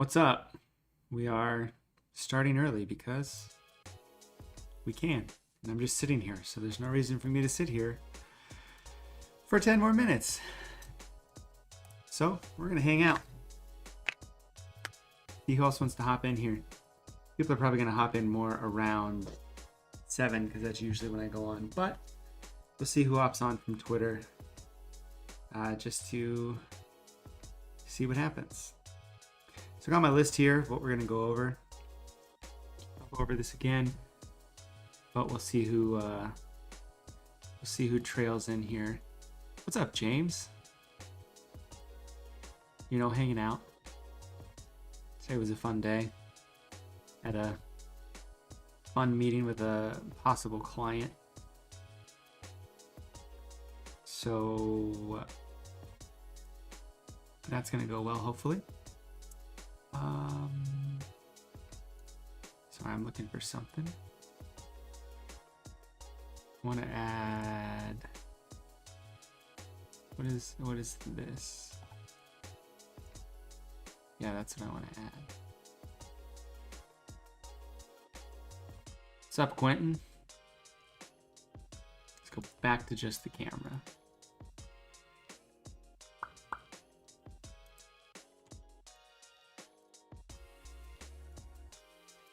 What's up? We are starting early because we can. And I'm just sitting here, so there's no reason for me to sit here for 10 more minutes. So we're going to hang out. See who else wants to hop in here. People are probably going to hop in more around 7 because that's usually when I go on. But we'll see who hops on from Twitter just to see what happens. So I got my list here of what we're going to go over. I'll go over this again, but we'll see who trails in here. What's up, James? You know, hanging out. Today was a fun day. Had a fun meeting with a possible client. So that's going to go well, hopefully. Sorry, I'm looking for something. I want to add. What is this? Yeah, that's what I want to add. What's up, Quentin? Let's go back to just the camera.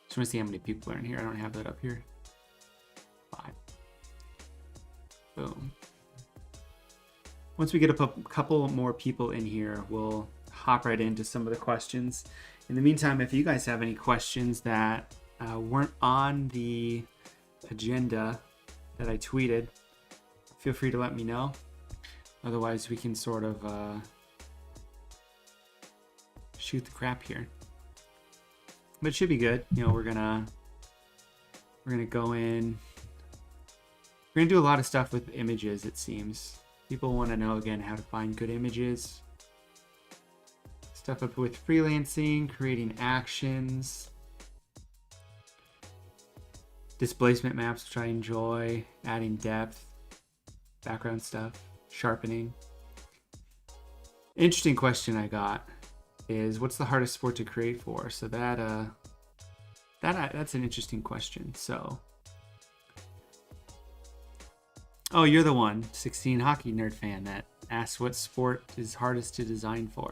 Just want to see how many people are in here. I don't have that up here. 5. Boom. Once we get a couple more people in here, we'll hop right into some of the questions. In the meantime, if you guys have any questions that weren't on the agenda that I tweeted, feel free to let me know. Otherwise, we can sort of shoot the crap here. But it should be good. You know, we're gonna go in. We're gonna do a lot of stuff with images, it seems. People want to know again how to find good images. Stuff up with freelancing, creating actions, displacement maps, which I enjoy, adding depth, background stuff, sharpening. Interesting question I got is, what's the hardest sport to create for? So that's an interesting question. So, oh, you're the one, 16 hockey nerd fan, that asked what sport is hardest to design for.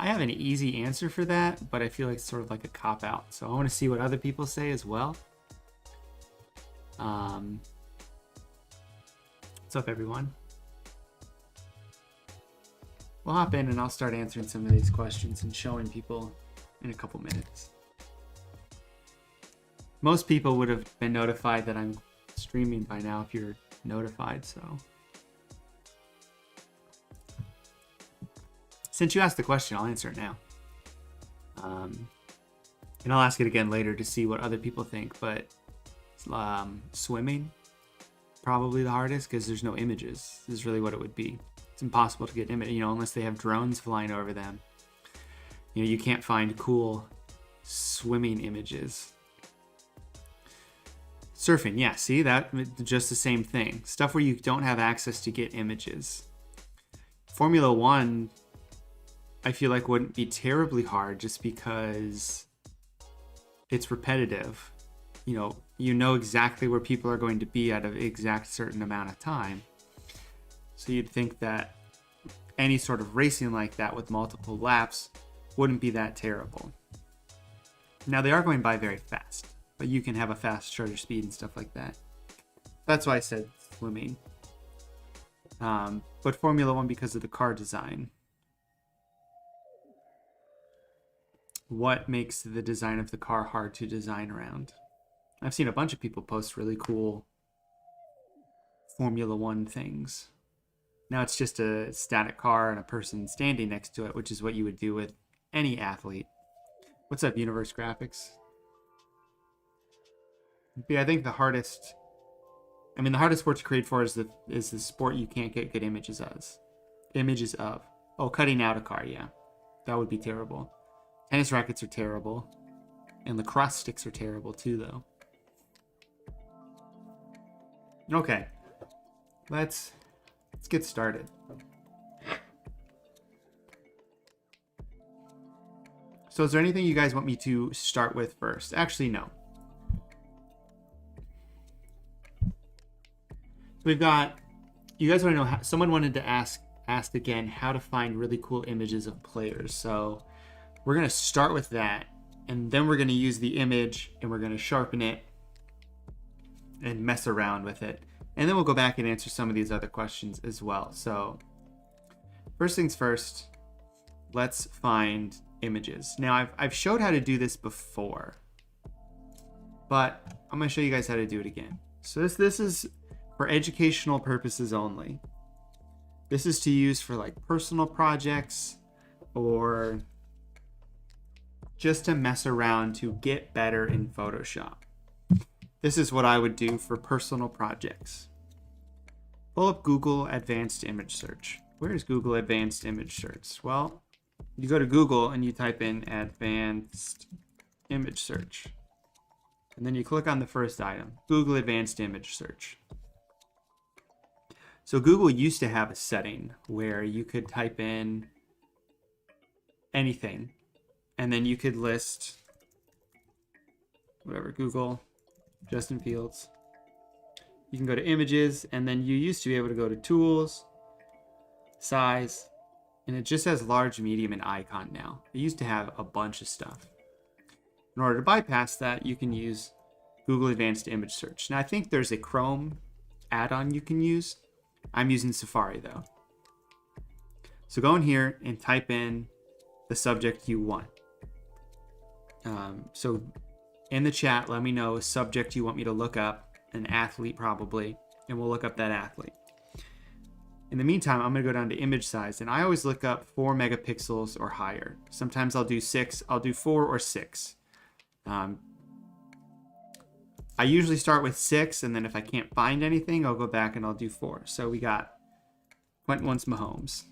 I have an easy answer for that, but I feel like it's sort of like a cop-out. So I want to see what other people say as well. What's up, everyone? We'll hop in and I'll start answering some of these questions and showing people in a couple minutes. Most people would have been notified that I'm streaming by now if you're notified, so. Since you asked the question, I'll answer it now. And I'll ask it again later to see what other people think, but swimming, probably the hardest because there's no images. This is really what it would be. It's impossible to get images, you know, unless they have drones flying over them. You know, you can't find cool swimming images. Surfing, yeah, see, that just the same thing. Stuff where you don't have access to get images. Formula One, I feel like wouldn't be terribly hard just because it's repetitive. You know exactly where people are going to be at an exact certain amount of time. So you'd think that any sort of racing like that with multiple laps wouldn't be that terrible. Now they are going by very fast, but you can have a fast shutter speed and stuff like that. That's why I said swimming. But Formula One because of the car design. What makes the design of the car hard to design around? I've seen a bunch of people post really cool Formula One things. Now it's just a static car and a person standing next to it, which is what you would do with any athlete. What's up, Universe Graphics? Yeah, I think the hardest sport to create for is the sport you can't get good images of. Oh, cutting out a car, yeah. That would be terrible. Tennis rackets are terrible. And lacrosse sticks are terrible too, though. Okay. Let's get started. So is there anything you guys want me to start with first? Actually, no. We've got, you guys want to know how, someone wanted to ask again how to find really cool images of players. So we're going to start with that, and then we're going to use the image and we're going to sharpen it and mess around with it. And then we'll go back and answer some of these other questions as well. So first things first, let's find images. Now I've showed how to do this before, but I'm going to show you guys how to do it again. So this is for educational purposes only. This is to use for like personal projects or just to mess around to get better in Photoshop. This is what I would do for personal projects. Pull up Google Advanced Image Search. Where is Google Advanced Image Search? Well, you go to Google and you type in Advanced Image Search. And then you click on the first item, Google Advanced Image Search. So Google used to have a setting where you could type in anything, and then you could list whatever, Google, Justin Fields. You can go to images, and then you used to be able to go to tools, size, and it just has large, medium, and icon now. It used to have a bunch of stuff. In order to bypass that, you can use Google Advanced Image Search. Now I think there's a Chrome add-on you can use. I'm using Safari though. So go in here and type in the subject you want. So in the chat, let me know a subject you want me to look up, an athlete probably, and we'll look up that athlete. In the meantime, I'm going to go down to image size, and I always look up 4 megapixels or higher. Sometimes I'll do 6, I'll do 4 or 6. I usually start with 6, and then if I can't find anything, I'll go back and I'll do 4. So we got Quentin wants Mahomes.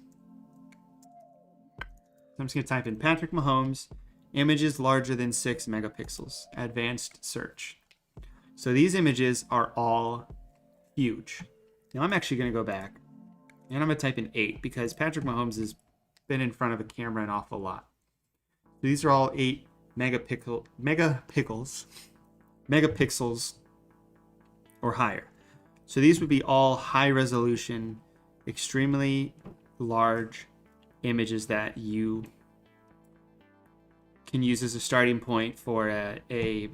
So I'm just going to type in Patrick Mahomes, images larger than 6 megapixels, advanced search. So these images are all huge. Now I'm actually going to go back, and I'm going to type in 8 because Patrick Mahomes has been in front of a camera an awful lot. So these are all 8 megapixels or higher. So these would be all high resolution, extremely large images that you can use as a starting point for a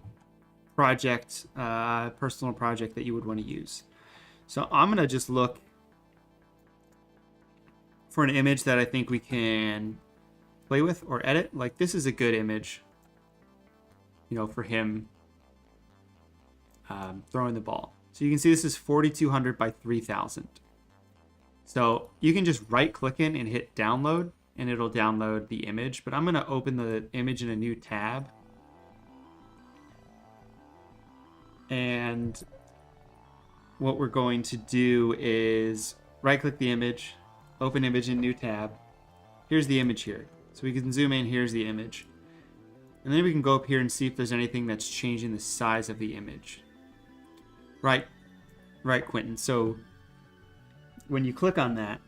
project, personal project that you would want to use. So I'm going to just look for an image that I think we can play with or edit. Like this is a good image, for him throwing the ball. So you can see this is 4200 by 3000. So you can just right click in and hit download and it'll download the image, but I'm going to open the image in a new tab. And what we're going to do is right click the image, open image in new tab. Here's the image here. So we can zoom in, here's the image. And then we can go up here and see if there's anything that's changing the size of the image. Right, Quentin. So when you click on that,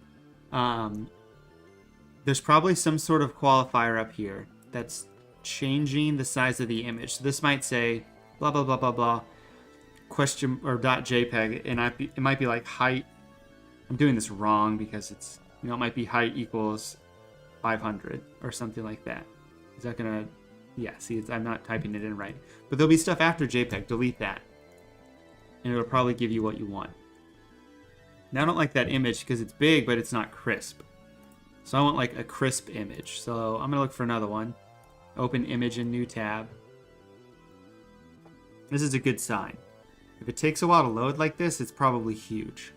there's probably some sort of qualifier up here that's changing the size of the image. So this might say blah, blah, blah, blah, blah, question or .jpeg, and it might be like height. I'm doing this wrong because it's, it might be height equals 500 or something like that. Is that gonna, yeah, see, I'm not typing it in right. But there'll be stuff after JPEG, delete that. And it'll probably give you what you want. Now I don't like that image because it's big, but it's not crisp. So I want like a crisp image. So I'm gonna look for another one. Open image in new tab. This is a good sign. If it takes a while to load like this, it's probably huge.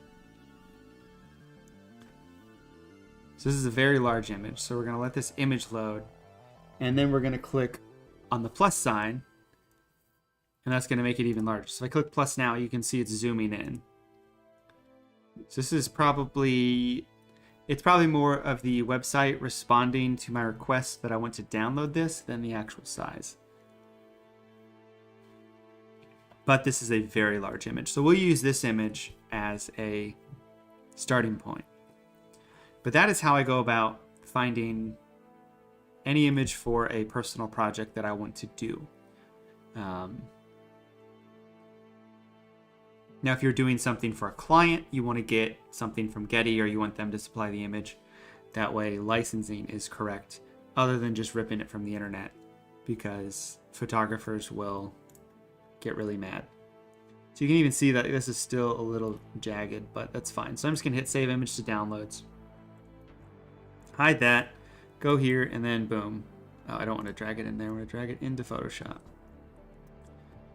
So this is a very large image. So we're gonna let this image load. And then we're gonna click on the plus sign. And that's gonna make it even larger. So if I click plus now, you can see it's zooming in. So this is probably, it's probably more of the website responding to my request that I want to download this than the actual size. But this is a very large image. So we'll use this image as a starting point. But that is how I go about finding any image for a personal project that I want to do. Now, if you're doing something for a client, you want to get something from Getty, or you want them to supply the image. That way licensing is correct, other than just ripping it from the internet, because photographers will get really mad. So you can even see that this is still a little jagged, but that's fine. So I'm just gonna hit save image to downloads. Hide that, go here, and then boom. Oh, I don't want to drag it in there. I'm gonna drag it into Photoshop.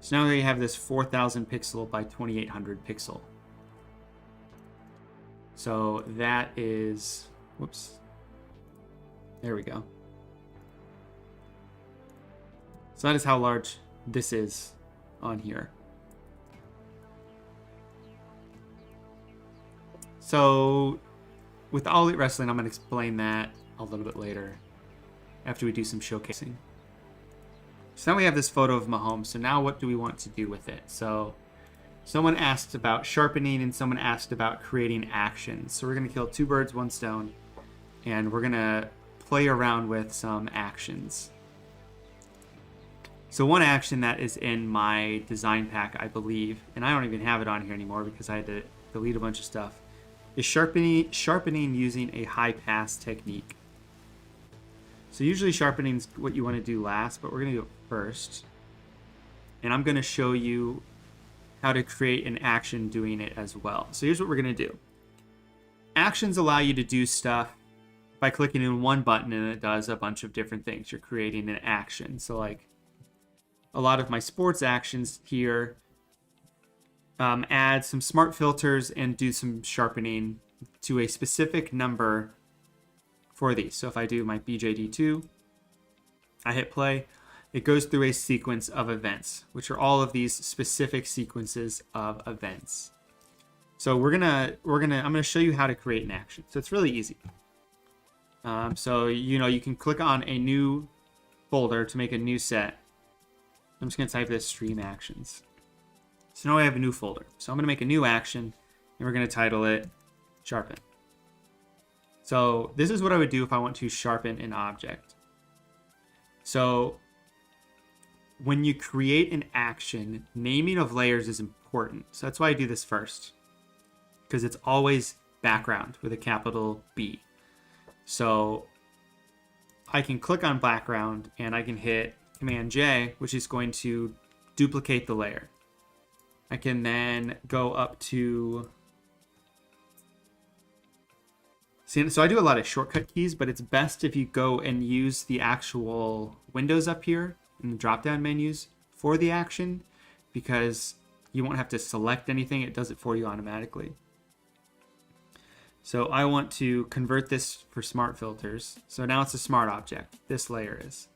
So now we have this 4,000 pixel by 2,800 pixel. So that is, whoops. There we go. So that is how large this is on here. So with All Elite Wrestling, I'm going to explain that a little bit later after we do some showcasing. So now we have this photo of Mahomes. So now what do we want to do with it? So someone asked about sharpening and someone asked about creating actions. So we're going to kill two birds, one stone, and we're going to play around with some actions. So one action that is in my design pack, I believe, and I don't even have it on here anymore because I had to delete a bunch of stuff, is sharpening using a high pass technique. So usually sharpening is what you want to do last, but we're going to do it first. And I'm going to show you how to create an action doing it as well. So here's what we're going to do. Actions allow you to do stuff by clicking in one button, and it does a bunch of different things. You're creating an action. So like a lot of my sports actions here, add some smart filters and do some sharpening to a specific number for these. So if I do my BJD2, I hit play, it goes through a sequence of events, which are all of these specific sequences of events. So I'm gonna show you how to create an action. So it's really easy. So you can click on a new folder to make a new set. I'm just gonna type this stream actions. So now I have a new folder. So I'm gonna make a new action and we're gonna title it sharpen. So this is what I would do if I want to sharpen an object. So when you create an action, naming of layers is important. So that's why I do this first, because it's always background with a capital B. So I can click on background and I can hit Command J, which is going to duplicate the layer. I can then go up to, so I do a lot of shortcut keys, but it's best if you go and use the actual windows up here in the drop-down menus for the action, because you won't have to select anything. It does it for you automatically. So I want to convert this for smart filters. So now it's a smart object. This layer is.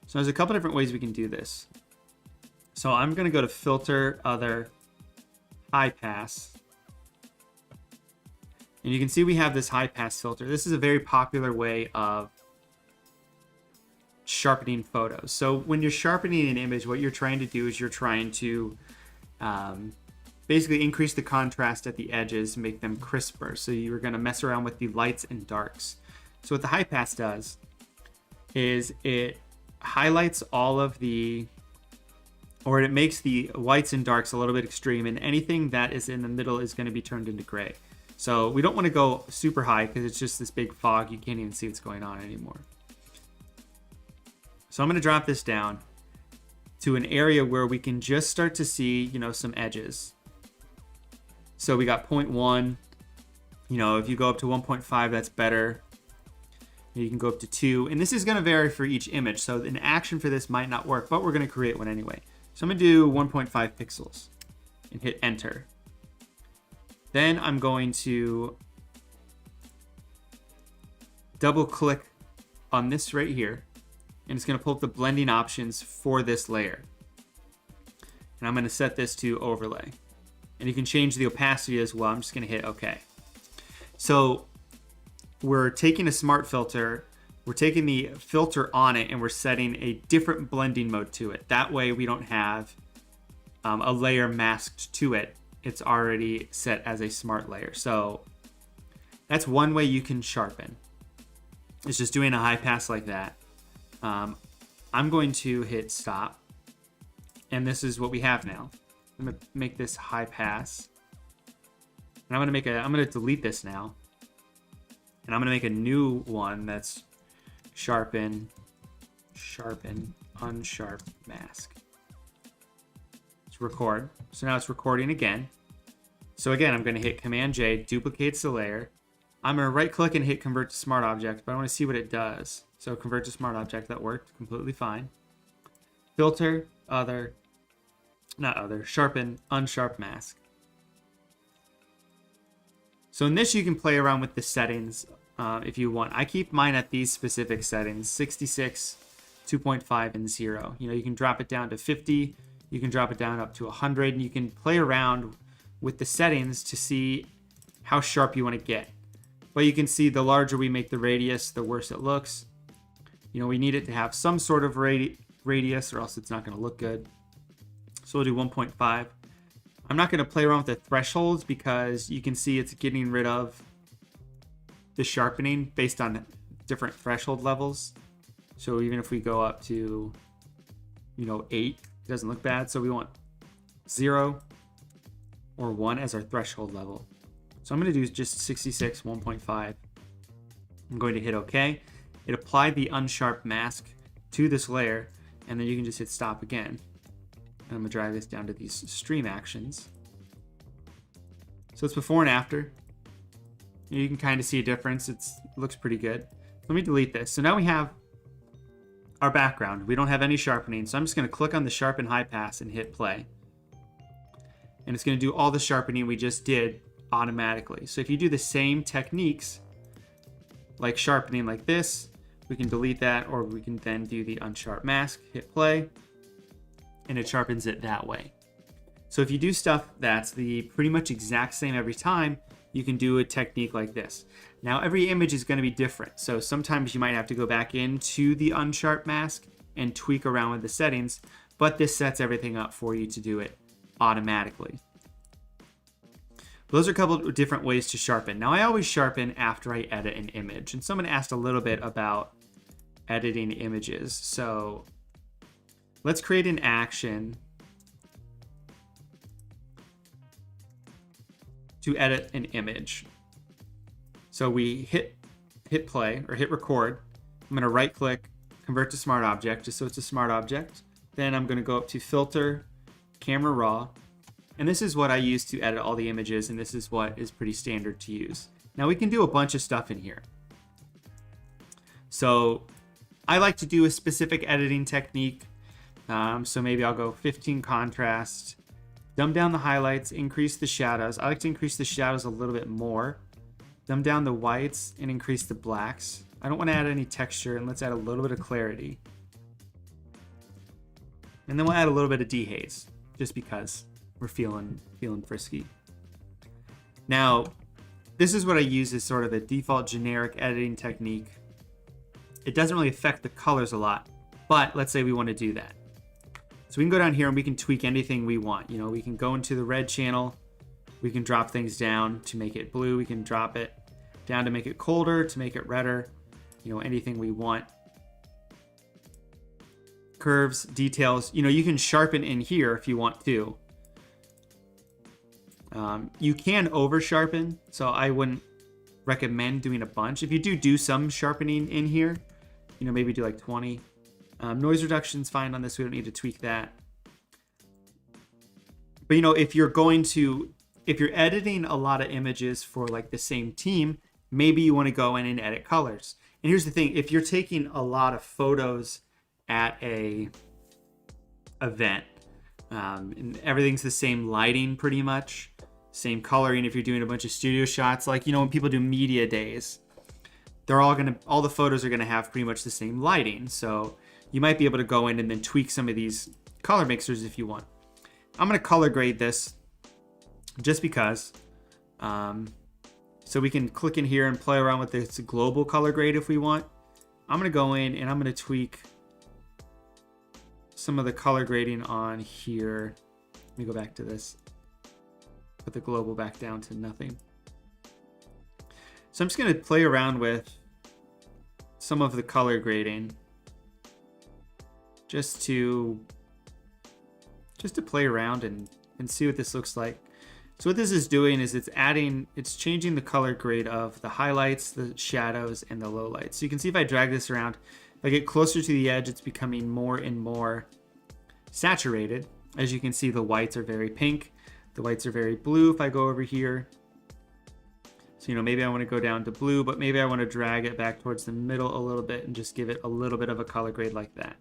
So there's a couple different ways we can do this. So I'm going to go to Filter, Other, High Pass. And you can see we have this high pass filter. This is a very popular way of sharpening photos. So when you're sharpening an image, what you're trying to do is you're trying to basically increase the contrast at the edges, make them crisper. So you're going to mess around with the lights and darks. So what the high pass does is it highlights all of the, or it makes the whites and darks a little bit extreme, and anything that is in the middle is going to be turned into gray. So we don't want to go super high because it's just this big fog. You can't even see what's going on anymore. So I'm going to drop this down to an area where we can just start to see, some edges. So we got 0.1. If you go up to 1.5, that's better. You can go up to 2. And this is going to vary for each image. So an action for this might not work, but we're going to create one anyway. So I'm going to do 1.5 pixels and hit enter. Then I'm going to double click on this right here, and it's going to pull up the blending options for this layer. And I'm going to set this to overlay. And you can change the opacity as well. I'm just going to hit OK. So we're taking a smart filter, we're taking the filter on it, and we're setting a different blending mode to it. That way we don't have a layer masked to it. It's already set as a smart layer. So that's one way you can sharpen. It's just doing a high pass like that. I'm going to hit stop. And this is what we have now. I'm going to make this high pass. And I'm going to delete this now. And I'm going to make a new one that's sharpen, unsharp mask. Let's record. So now it's recording again. So again, I'm going to hit Command J, duplicates the layer. I'm going to right click and hit convert to smart object, but I want to see what it does. So convert to smart object, that worked completely fine. Filter, sharpen, unsharp mask. So in this, you can play around with the settings if you want. I keep mine at these specific settings, 66, 2.5, and 0. You know, you can drop it down to 50, you can drop it down up to 100, and you can play around with the settings to see how sharp you want to get. But you can see the larger we make the radius, the worse it looks. You know, we need it to have some sort of radius or else it's not going to look good. So we'll do 1.5. I'm not going to play around with the thresholds because you can see it's getting rid of the sharpening based on different threshold levels. So even if we go up to, 8, it doesn't look bad. So we want 0 or 1 as our threshold level. So I'm going to do just 66, 1.5. I'm going to hit OK. It applied the unsharp mask to this layer, and then you can just hit stop again. And I'm going to drag this down to these stream actions. So it's before and after. You can kind of see a difference. It looks pretty good. Let me delete this. So now we have our background. We don't have any sharpening. So I'm just going to click on the sharpen high pass and hit play. And it's going to do all the sharpening we just did automatically. So if you do the same techniques, like sharpening like this, we can delete that, or we can then do the unsharp mask, hit play, and it sharpens it that way. So if you do stuff that's the pretty much exact same every time, you can do a technique like this. Now every image is going to be different, so sometimes you might have to go back into the unsharp mask and tweak around with the settings, but this sets everything up for you to do it automatically. Those are a couple of different ways to sharpen. Now I always sharpen after I edit an image, and someone asked a little bit about editing images. So let's create an action to edit an image. So we hit play or hit record. I'm going to right click, convert to smart object, just so it's a smart object. Then I'm going to go up to filter, camera raw. And this is what I use to edit all the images, and this is what is pretty standard to use. Now we can do a bunch of stuff in here. So I like to do a specific editing technique. So maybe I'll go 15 contrast, dumb down the highlights, increase the shadows. I like to increase the shadows a little bit more. Dumb down the whites and increase the blacks. I don't want to add any texture, and let's add a little bit of clarity. And then we'll add a little bit of dehaze, just because we're feeling frisky. Now, this is what I use as sort of the default generic editing technique. It doesn't really affect the colors a lot, but let's say we want to do that. So we can go down here and we can tweak anything we want. You know, we can go into the red channel. We can drop things down to make it blue. We can drop it down to make it colder, to make it redder. You know, anything we want. Curves, details. You know, you can sharpen in here if you want to. You can over sharpen, so I wouldn't recommend doing a bunch. If you do some sharpening in here, you know, maybe do like 20. Noise reduction's fine on this. We don't need to tweak that. But you know, if you're editing a lot of images for like the same team, maybe you want to go in and edit colors. And here's the thing: if you're taking a lot of photos at a event, and everything's the same lighting pretty much, same coloring. If you're doing a bunch of studio shots, like, you know, when people do media days, all the photos are gonna have pretty much the same lighting. So you might be able to go in and then tweak some of these color mixers if you want. I'm gonna color grade this just because. So we can click in here and play around with this global color grade if we want. I'm gonna go in and I'm gonna tweak some of the color grading on here. Let me go back to this. Put the global back down to nothing. So I'm just going to play around with some of the color grading just to play around and see what this looks like. So what this is doing is it's changing the color grade of the highlights, the shadows, and the lowlights. So you can see if I drag this around, if I get closer to the edge, it's becoming more and more saturated. As you can see, the whites are very pink. The whites are very blue if I go over here. So, maybe I want to go down to blue, but maybe I want to drag it back towards the middle a little bit and just give it a little bit of a color grade like that.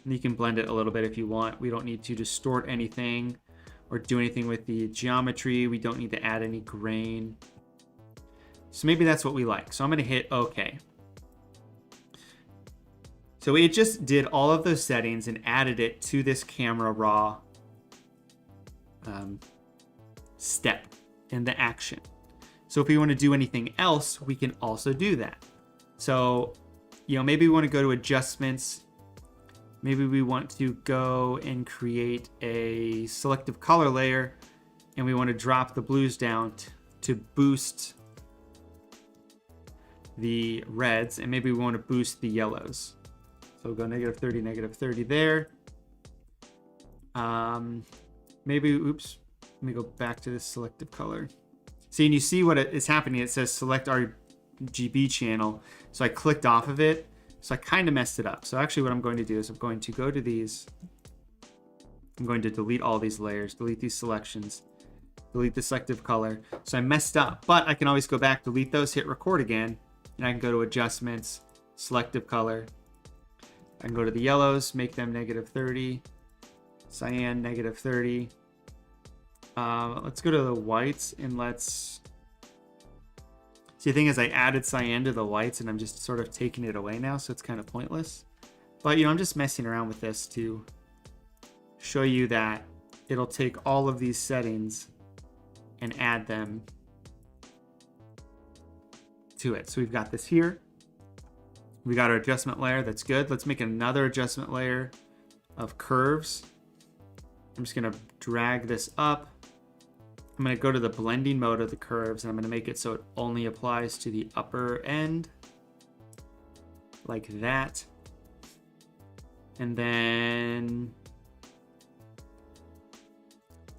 And you can blend it a little bit if you want. We don't need to distort anything or do anything with the geometry. We don't need to add any grain. So maybe that's what we like. So I'm going to hit OK. So it just did all of those settings and added it to this camera raw step in the action. So if we want to do anything else, we can also do that. So, maybe we want to go to adjustments. Maybe we want to go and create a selective color layer, and we want to drop the blues down to boost the reds, and maybe we want to boost the yellows. So we'll go -30, -30 there. Maybe, oops, let me go back to this selective color. See, and you see what is happening. It says select RGB channel. So I clicked off of it. So I kind of messed it up. So actually what I'm going to do is I'm going to go to these. I'm going to delete all these layers, delete these selections, delete the selective color. So I messed up, but I can always go back, delete those, hit record again, and I can go to adjustments, selective color. I can go to the yellows, make them -30, cyan -30. Let's go to the whites and let's see. The thing is, I added cyan to the whites and I'm just sort of taking it away now, so it's kind of pointless. But I'm just messing around with this to show you that it'll take all of these settings and add them to it. So we've got this here. We got our adjustment layer. That's good. Let's make another adjustment layer of curves. I'm just going to drag this up. I'm going to go to the blending mode of the curves, and I'm going to make it so it only applies to the upper end, like that. And then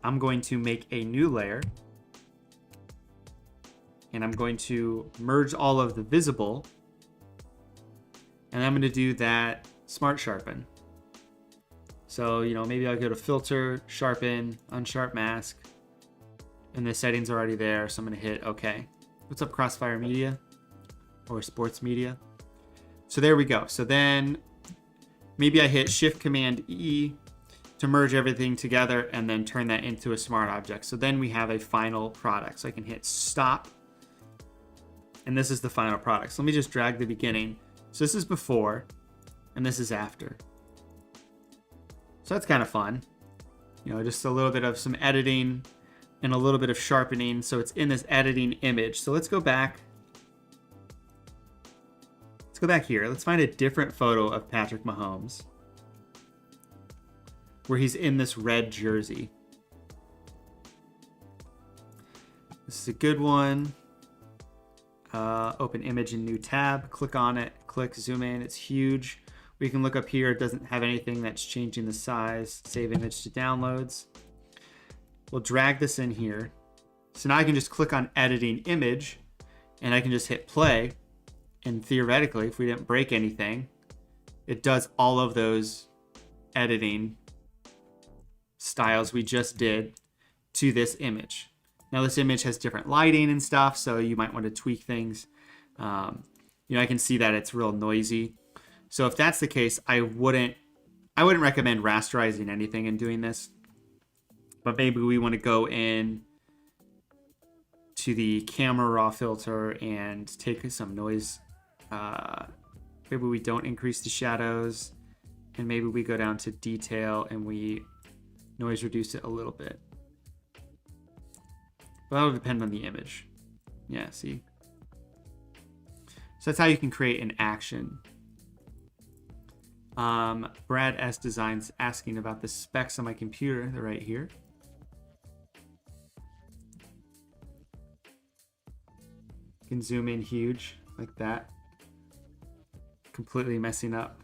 I'm going to make a new layer, and I'm going to merge all of the visible, and I'm going to do that smart sharpen. So, maybe I'll go to filter, sharpen, unsharp mask, and the settings are already there. So I'm going to hit OK. What's up, Crossfire Media or Sports Media? So there we go. So then maybe I hit Shift Command E to merge everything together and then turn that into a smart object. So then we have a final product. So I can hit stop, and this is the final product. So let me just drag the beginning. So this is before and this is after. So that's kind of fun. Just a little bit of some editing and a little bit of sharpening. So it's in this editing image. So let's go back. Let's go back here. Let's find a different photo of Patrick Mahomes where he's in this red jersey. This is a good one. Open image in new tab. Click on it. Click, zoom in. It's huge. We can look up here. It doesn't have anything that's changing the size. Save image to downloads. We'll drag this in here. So now I can just click on editing image and I can just hit play. And theoretically, if we didn't break anything, it does all of those editing styles we just did to this image. Now this image has different lighting and stuff, so you might want to tweak things. I can see that it's real noisy. So if that's the case, I wouldn't recommend rasterizing anything and doing this. But maybe we want to go in to the camera raw filter and take some noise. Maybe we don't increase the shadows, and maybe we go down to detail and we noise reduce it a little bit. But that'll depend on the image. Yeah, see? So that's how you can create an action. Brad S. Designs asking about the specs on my computer. They're right here. You can zoom in huge like that. completely messing up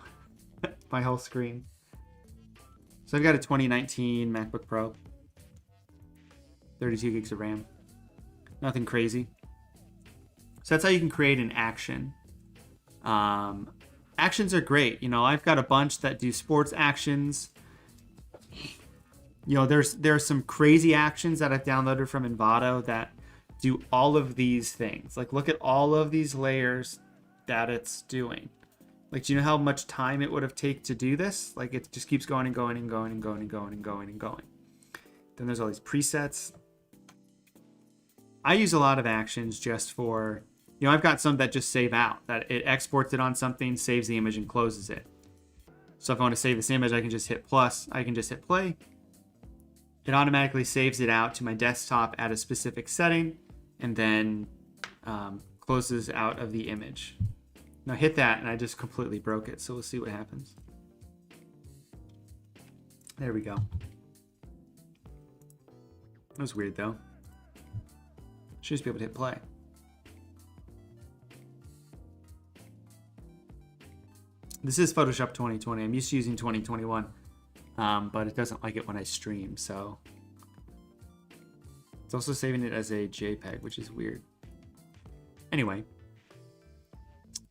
my whole screen. So I've got a 2019 MacBook Pro, 32 gigs of RAM. Nothing crazy. So that's how you can create an action. Actions are great. You know, I've got a bunch that do sports actions. You know, there are some crazy actions that I've downloaded from Envato that do all of these things. Like, look at all of these layers that it's doing. Like, do you know how much time it would have taken to do this? Like, it just keeps going and going and going and going and going and going and going. Then there's all these presets. I use a lot of actions just for, you know, I've got some that just save out, that it exports it on something, saves the image, and closes it. So if I want to save this image, I can just hit plus, I can just hit play. It automatically saves it out to my desktop at a specific setting, and then closes out of the image. Now hit that, and I just completely broke it, so we'll see what happens. There we go. That was weird, though. Should just be able to hit play. This is Photoshop 2020. I'm used to using 2021, but it doesn't like it when I stream, so. It's also saving it as a JPEG, which is weird. Anyway.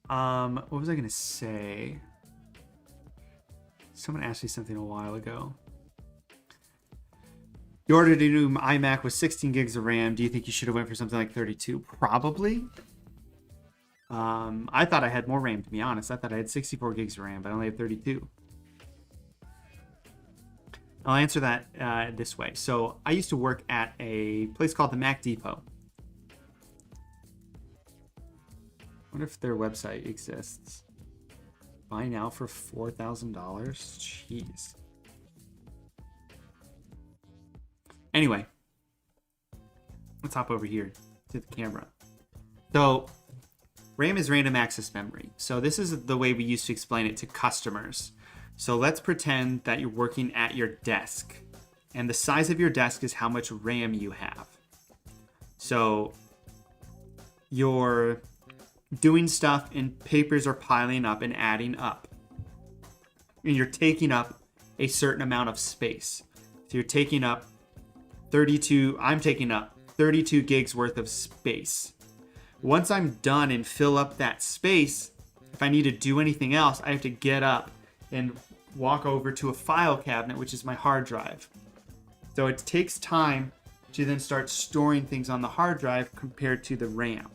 What was I going to say? Someone asked me something a while ago. You ordered a new iMac with 16 gigs of RAM. Do you think you should have went for something like 32? Probably. I thought I had more RAM, to be honest. I thought I had 64 gigs of RAM, but I only had 32. I'll answer that this way. So I used to work at a place called the Mac Depot. I wonder if their website exists. Buy now for $4,000? Jeez. Anyway, let's hop over here to the camera. So RAM is random access memory. So this is the way we used to explain it to customers. So let's pretend that you're working at your desk, and the size of your desk is how much RAM you have. So you're doing stuff and papers are piling up and adding up. And you're taking up a certain amount of space. So you're taking up I'm taking up 32 gigs worth of space. Once I'm done and fill up that space, if I need to do anything else, I have to get up and walk over to a file cabinet, which is my hard drive. So it takes time to then start storing things on the hard drive compared to the RAM.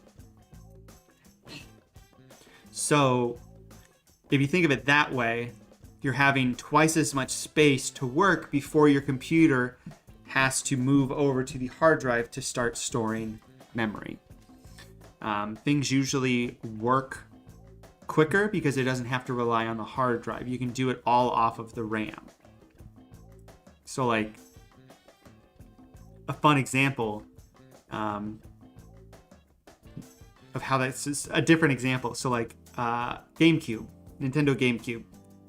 So if you think of it that way, you're having twice as much space to work before your computer has to move over to the hard drive to start storing memory. Things usually work quicker because it doesn't have to rely on the hard drive. You can do it all off of the RAM. So like a fun example of how that's a different example. So like GameCube, Nintendo GameCube.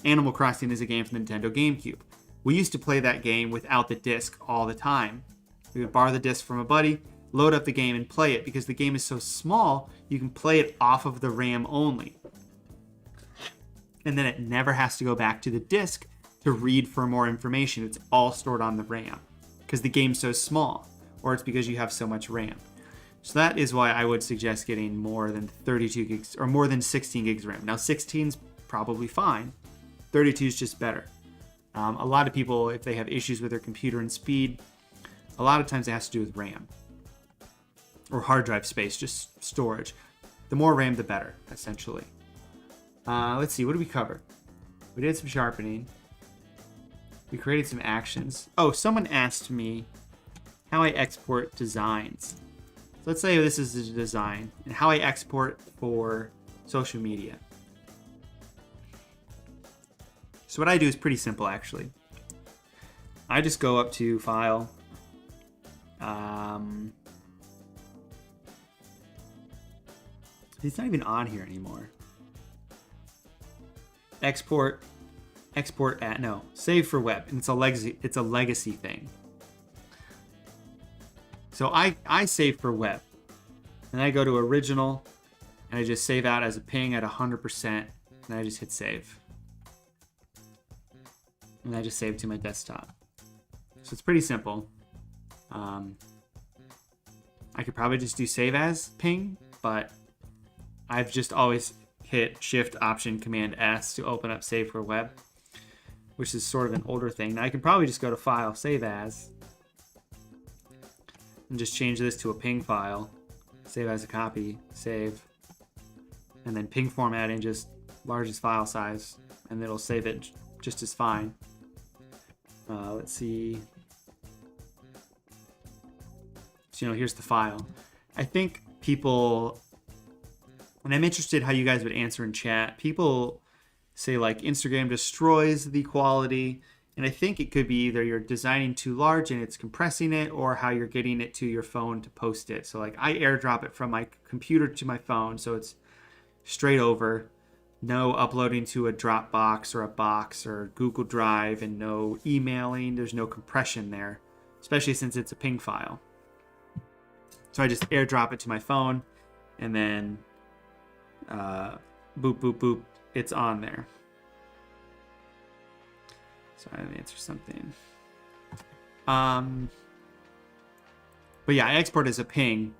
Animal Crossing is a game from Nintendo GameCube. We used to play that game without the disc all the time. We would borrow the disc from a buddy, load up the game, and play it. Because the game is so small, you can play it off of the RAM only. And then it never has to go back to the disc to read for more information. It's all stored on the RAM because the game's so small, or it's because you have so much RAM. So that is why I would suggest getting more than 32 gigs or more than 16 gigs RAM. Now 16's probably fine. 32 is just better. A lot of people, if they have issues with their computer and speed, a lot of times it has to do with RAM or hard drive space, just storage. The more RAM, the better, essentially. Let's see, what did we cover? We did some sharpening. We created some actions. Oh, someone asked me how I export designs. So let's say this is a design and how I export for social media. So what I do is pretty simple, actually. I just go up to File. It's not even on here anymore. Export at, no, save for web. And it's a legacy thing. So I save for web. And I go to original, and I just save out as a ping at 100%. And I just hit save. And I just saved to my desktop. So it's pretty simple. I could probably just do save as ping, but I've just always hit Shift Option Command S to open up Save for Web, which is sort of an older thing. Now I can probably just go to File, Save As, and just change this to a ping file, save as a copy, save, and then ping formatting, just largest file size, and it'll save it just as fine. Let's see. So, here's the file. I think people, and I'm interested how you guys would answer in chat. People say like Instagram destroys the quality, and I think it could be either you're designing too large and it's compressing it, or how you're getting it to your phone to post it. So like I airdrop it from my computer to my phone, so it's straight over. No uploading to a Dropbox or a Box or Google Drive, and no emailing. There's no compression there, especially since it's a ping file. So I just airdrop it to my phone, and then boop, boop, boop, it's on there. Sorry, let me answer something. But yeah, I export as a ping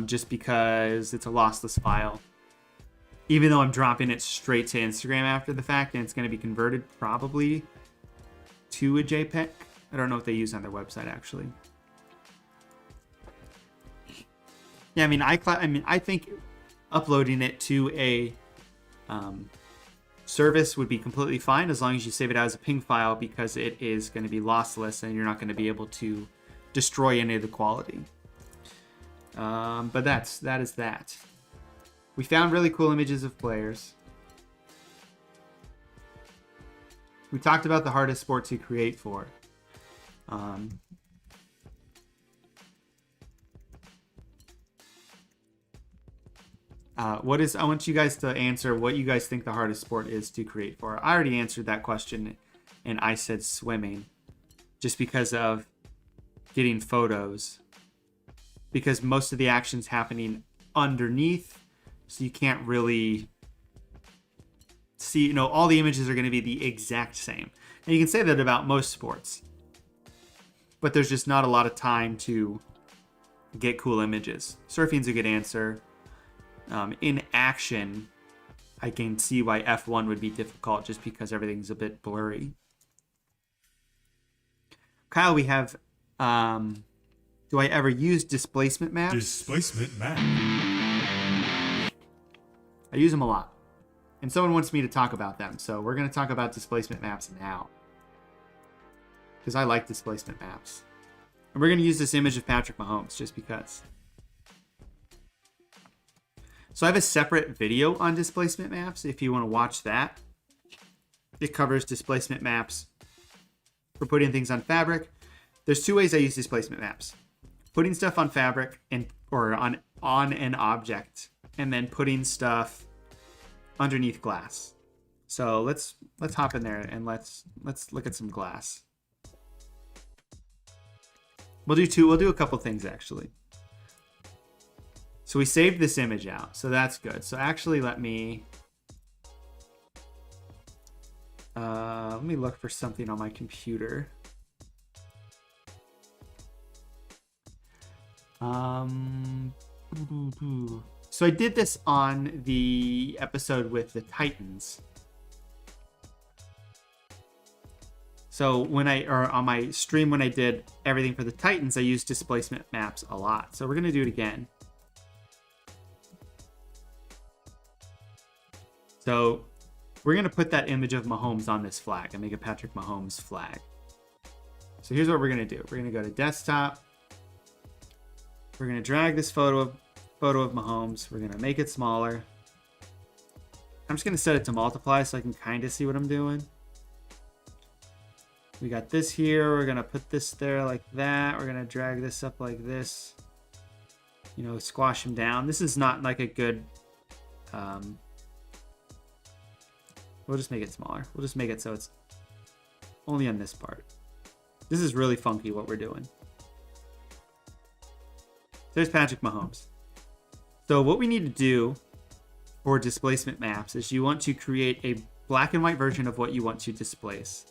just because it's a lossless file. Even though I'm dropping it straight to Instagram after the fact, and it's going to be converted probably to a JPEG. I don't know what they use on their website, actually. Yeah, I think uploading it to a service would be completely fine as long as you save it as a ping file, because it is going to be lossless and you're not going to be able to destroy any of the quality. But that is that. We found really cool images of players. We talked about the hardest sport to create for. I want you guys to answer what you guys think the hardest sport is to create for. I already answered that question, and I said swimming, just because of getting photos. Because most of the action's happening underneath, so you can't really see, all the images are going to be the exact same. And you can say that about most sports. But there's just not a lot of time to get cool images. Surfing's a good answer. In action, I can see why F1 would be difficult, just because everything's a bit blurry. Kyle, we have, do I ever use displacement maps? Displacement map. I use them a lot. And someone wants me to talk about them, so we're going to talk about displacement maps now. Because I like displacement maps. And we're going to use this image of Patrick Mahomes, just because. So I have a separate video on displacement maps if you want to watch that. It covers displacement maps for putting things on fabric. There's two ways I use displacement maps. Putting stuff on fabric or on an object, and then putting stuff underneath glass. So let's hop in there and let's look at some glass. We'll do a couple things actually. So we saved this image out, so that's good. So actually let me look for something on my computer. So I did this on the episode with the Titans. So on my stream when I did everything for the Titans, I used displacement maps a lot. So we're gonna do it again. So we're gonna put that image of Mahomes on this flag and make a Patrick Mahomes flag. So here's what we're gonna do. We're gonna go to desktop. We're gonna drag this photo of Mahomes. We're gonna make it smaller. I'm just gonna set it to multiply so I can kind of see what I'm doing. We got this here. We're gonna put this there like that. We're gonna drag this up like this. Squash him down. This is not like a good. We'll just make it smaller. We'll just make it so it's only on this part. This is really funky what we're doing. There's Patrick Mahomes. So what we need to do for displacement maps is you want to create a black and white version of what you want to displace.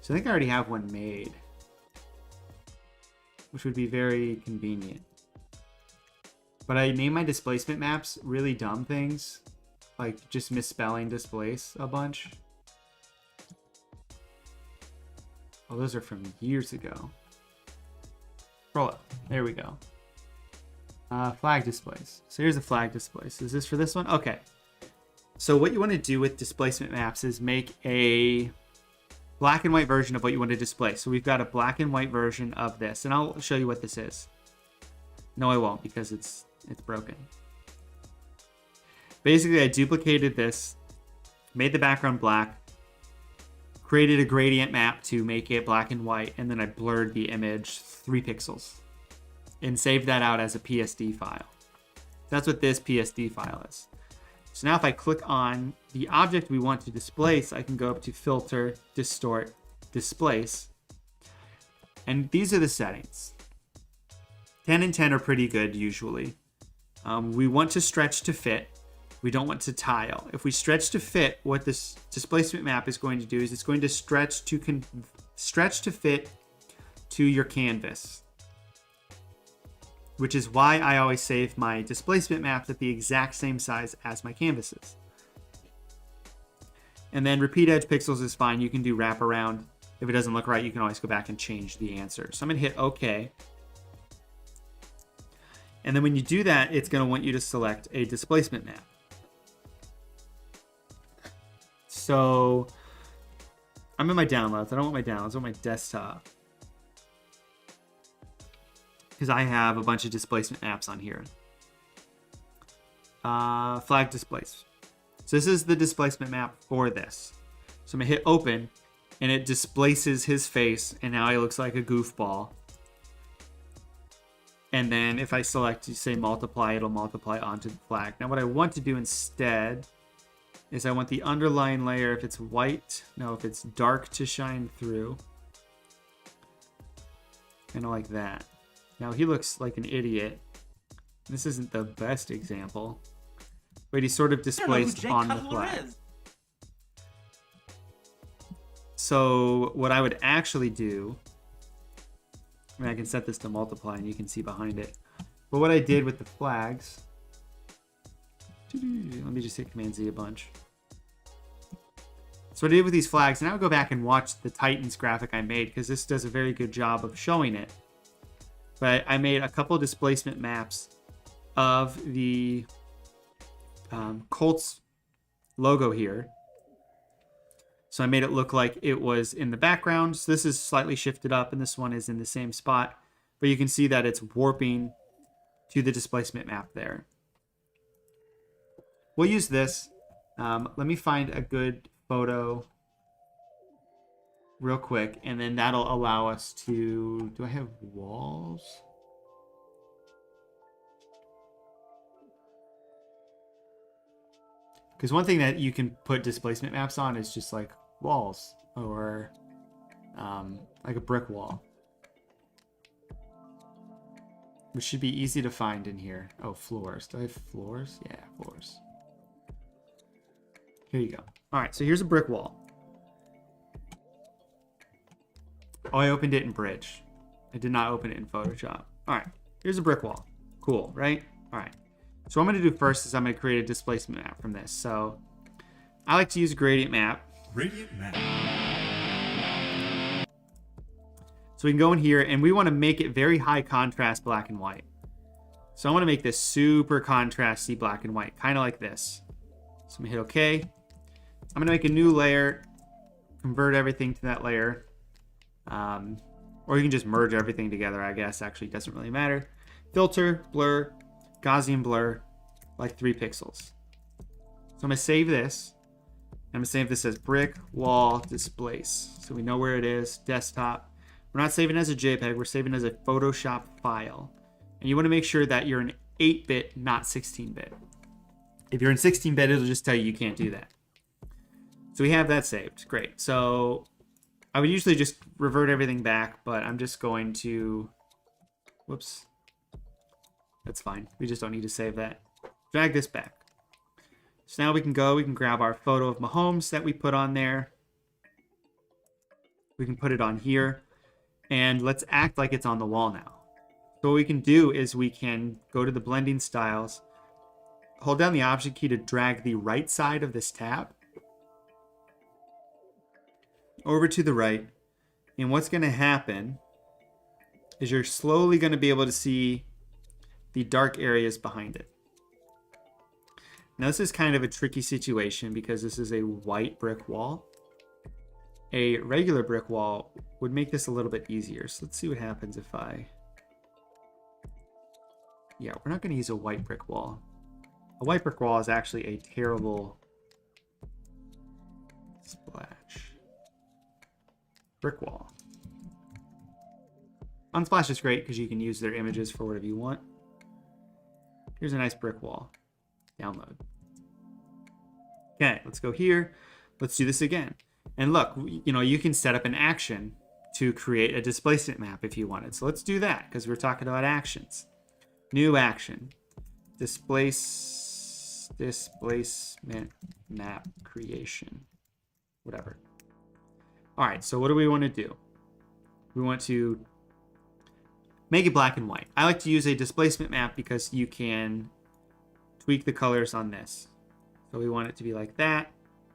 So I think I already have one made, which would be very convenient. But I name my displacement maps really dumb things, like just misspelling displace a bunch. Oh, those are from years ago. Scroll up. There we go. Flag displace. So here's a flag displace. Is this for this one? Okay. So what you want to do with displacement maps is make a black and white version of what you want to displace. So we've got a black and white version of this, and I'll show you what this is. No, I won't, because it's broken. Basically, I duplicated this, made the background black, created a gradient map to make it black and white, and then I blurred the image 3 pixels and saved that out as a PSD file. That's what this PSD file is. So now if I click on the object we want to displace, I can go up to Filter, Distort, Displace. And these are the settings. 10 and 10 are pretty good usually. We want to stretch to fit. We don't want to tile. If we stretch to fit, what this displacement map is going to do is it's going to stretch to fit to your canvas, which is why I always save my displacement maps at the exact same size as my canvases. And then repeat edge pixels is fine. You can do wraparound. If it doesn't look right, you can always go back and change the answer. So I'm gonna hit OK. And then when you do that, it's gonna want you to select a displacement map. So I'm in my downloads. I don't want my downloads, I want my desktop, because I have a bunch of displacement maps on here. Flag displace. So this is the displacement map for this. So I'm gonna hit open, and it displaces his face, and now he looks like a goofball. And then if I select, you say multiply, it'll multiply onto the flag. Now what I want to do instead is I want the underlying layer, if it's white, no, if it's dark, to shine through. Kind of like that. Now he looks like an idiot. This isn't the best example, but he's sort of displaced on the flag. So what I would actually do, I mean, I can set this to multiply and you can see behind it. But what I did with the flags, let me just hit Command Z a bunch. So what I did with these flags, and I would go back and watch the Titans graphic I made, because this does a very good job of showing it. But I made a couple of displacement maps of the Colts logo here. So I made it look like it was in the background. So this is slightly shifted up, and this one is in the same spot. But you can see that it's warping to the displacement map there. We'll use this. Let me find a good photo real quick, and then that'll allow us to... Do I have walls? Because one thing that you can put displacement maps on is just like walls, or like a brick wall, which should be easy to find in here. Oh, floors. Do I have floors? Yeah, floors. Here you go. All right, so here's a brick wall. Oh, I opened it in Bridge. I did not open it in Photoshop. All right, here's a brick wall. Cool, right? All right. So what I'm going to do first is I'm going to create a displacement map from this. So I like to use a gradient map. Gradient map. So we can go in here, and we want to make it very high contrast black and white. So I want to make this super contrasty black and white, kind of like this. So I'm going to hit OK. I'm going to make a new layer, convert everything to that layer. Or you can just merge everything together, I guess. Actually, it doesn't really matter. Filter, blur, Gaussian blur, like 3 pixels. So I'm going to save this. I'm going to save this as brick wall displace. So we know where it is, desktop. We're not saving as a JPEG, we're saving as a Photoshop file. And you want to make sure that you're in 8-bit, not 16-bit. If you're in 16-bit, it'll just tell you can't do that. So we have that saved. Great. So I would usually just revert everything back, but I'm just going to... Whoops. That's fine. We just don't need to save that. Drag this back. So now we can grab our photo of Mahomes that we put on there. We can put it on here. And let's act like it's on the wall now. So what we can do is we can go to the blending styles, hold down the Option key to drag the right side of this tab over to the right. And what's going to happen is you're slowly going to be able to see the dark areas behind it. Now this is kind of a tricky situation because this is a white brick wall. A regular brick wall would make this a little bit easier. So let's see what happens if yeah, we're not going to use a white brick wall. A white brick wall is actually a terrible splash. Brick wall. Unsplash is great because you can use their images for whatever you want. Here's a nice brick wall. Download. Okay, let's go here. Let's do this again. And look, you can set up an action to create a displacement map if you wanted. So let's do that because we're talking about actions. New action. Displacement map creation. Whatever. All right, so what do we want to do? We want to make it black and white. I like to use a displacement map because you can tweak the colors on this. So we want it to be like that.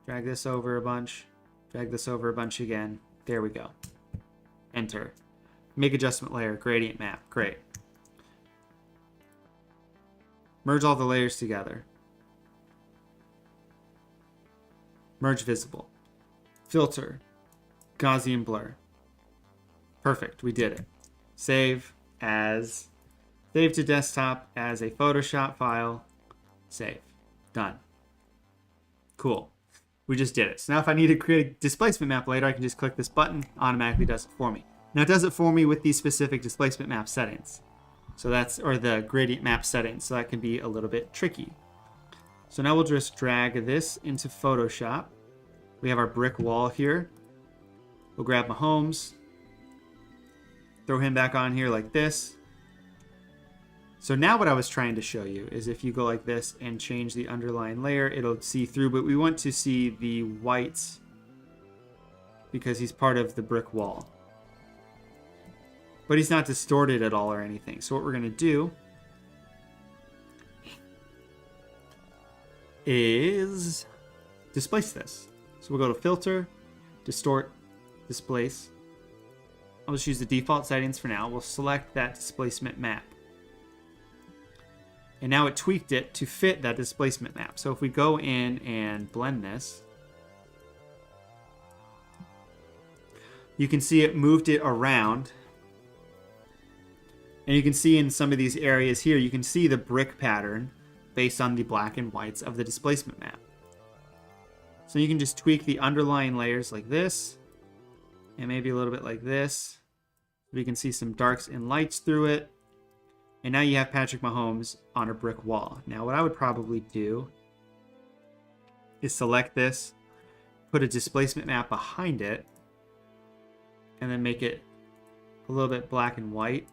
Drag this over a bunch. Drag this over a bunch again. There we go. Enter. Make adjustment layer, gradient map. Great. Merge all the layers together. Merge visible. Filter. Gaussian blur. Perfect. We did it. Save to desktop as a Photoshop file. Save. Done. Cool. We just did it. So now if I need to create a displacement map later, I can just click this button. Automatically does it for me. Now it does it for me with these specific displacement map settings. So or the gradient map settings. So that can be a little bit tricky. So now we'll just drag this into Photoshop. We have our brick wall here. We'll grab Mahomes. Throw him back on here like this. So now what I was trying to show you is if you go like this and change the underlying layer, it'll see through, but we want to see the whites because he's part of the brick wall. But he's not distorted at all or anything. So what we're going to do is displace this. So we'll go to Filter, Distort, Displace. I'll just use the default settings for now. We'll select that displacement map. And now it tweaked it to fit that displacement map. So if we go in and blend this, you can see it moved it around. And you can see in some of these areas here, you can see the brick pattern based on the black and whites of the displacement map. So you can just tweak the underlying layers like this, and maybe a little bit like this. We can see some darks and lights through it. And now you have Patrick Mahomes on a brick wall. Now what I would probably do is select this, put a displacement map behind it, and then make it a little bit black and white.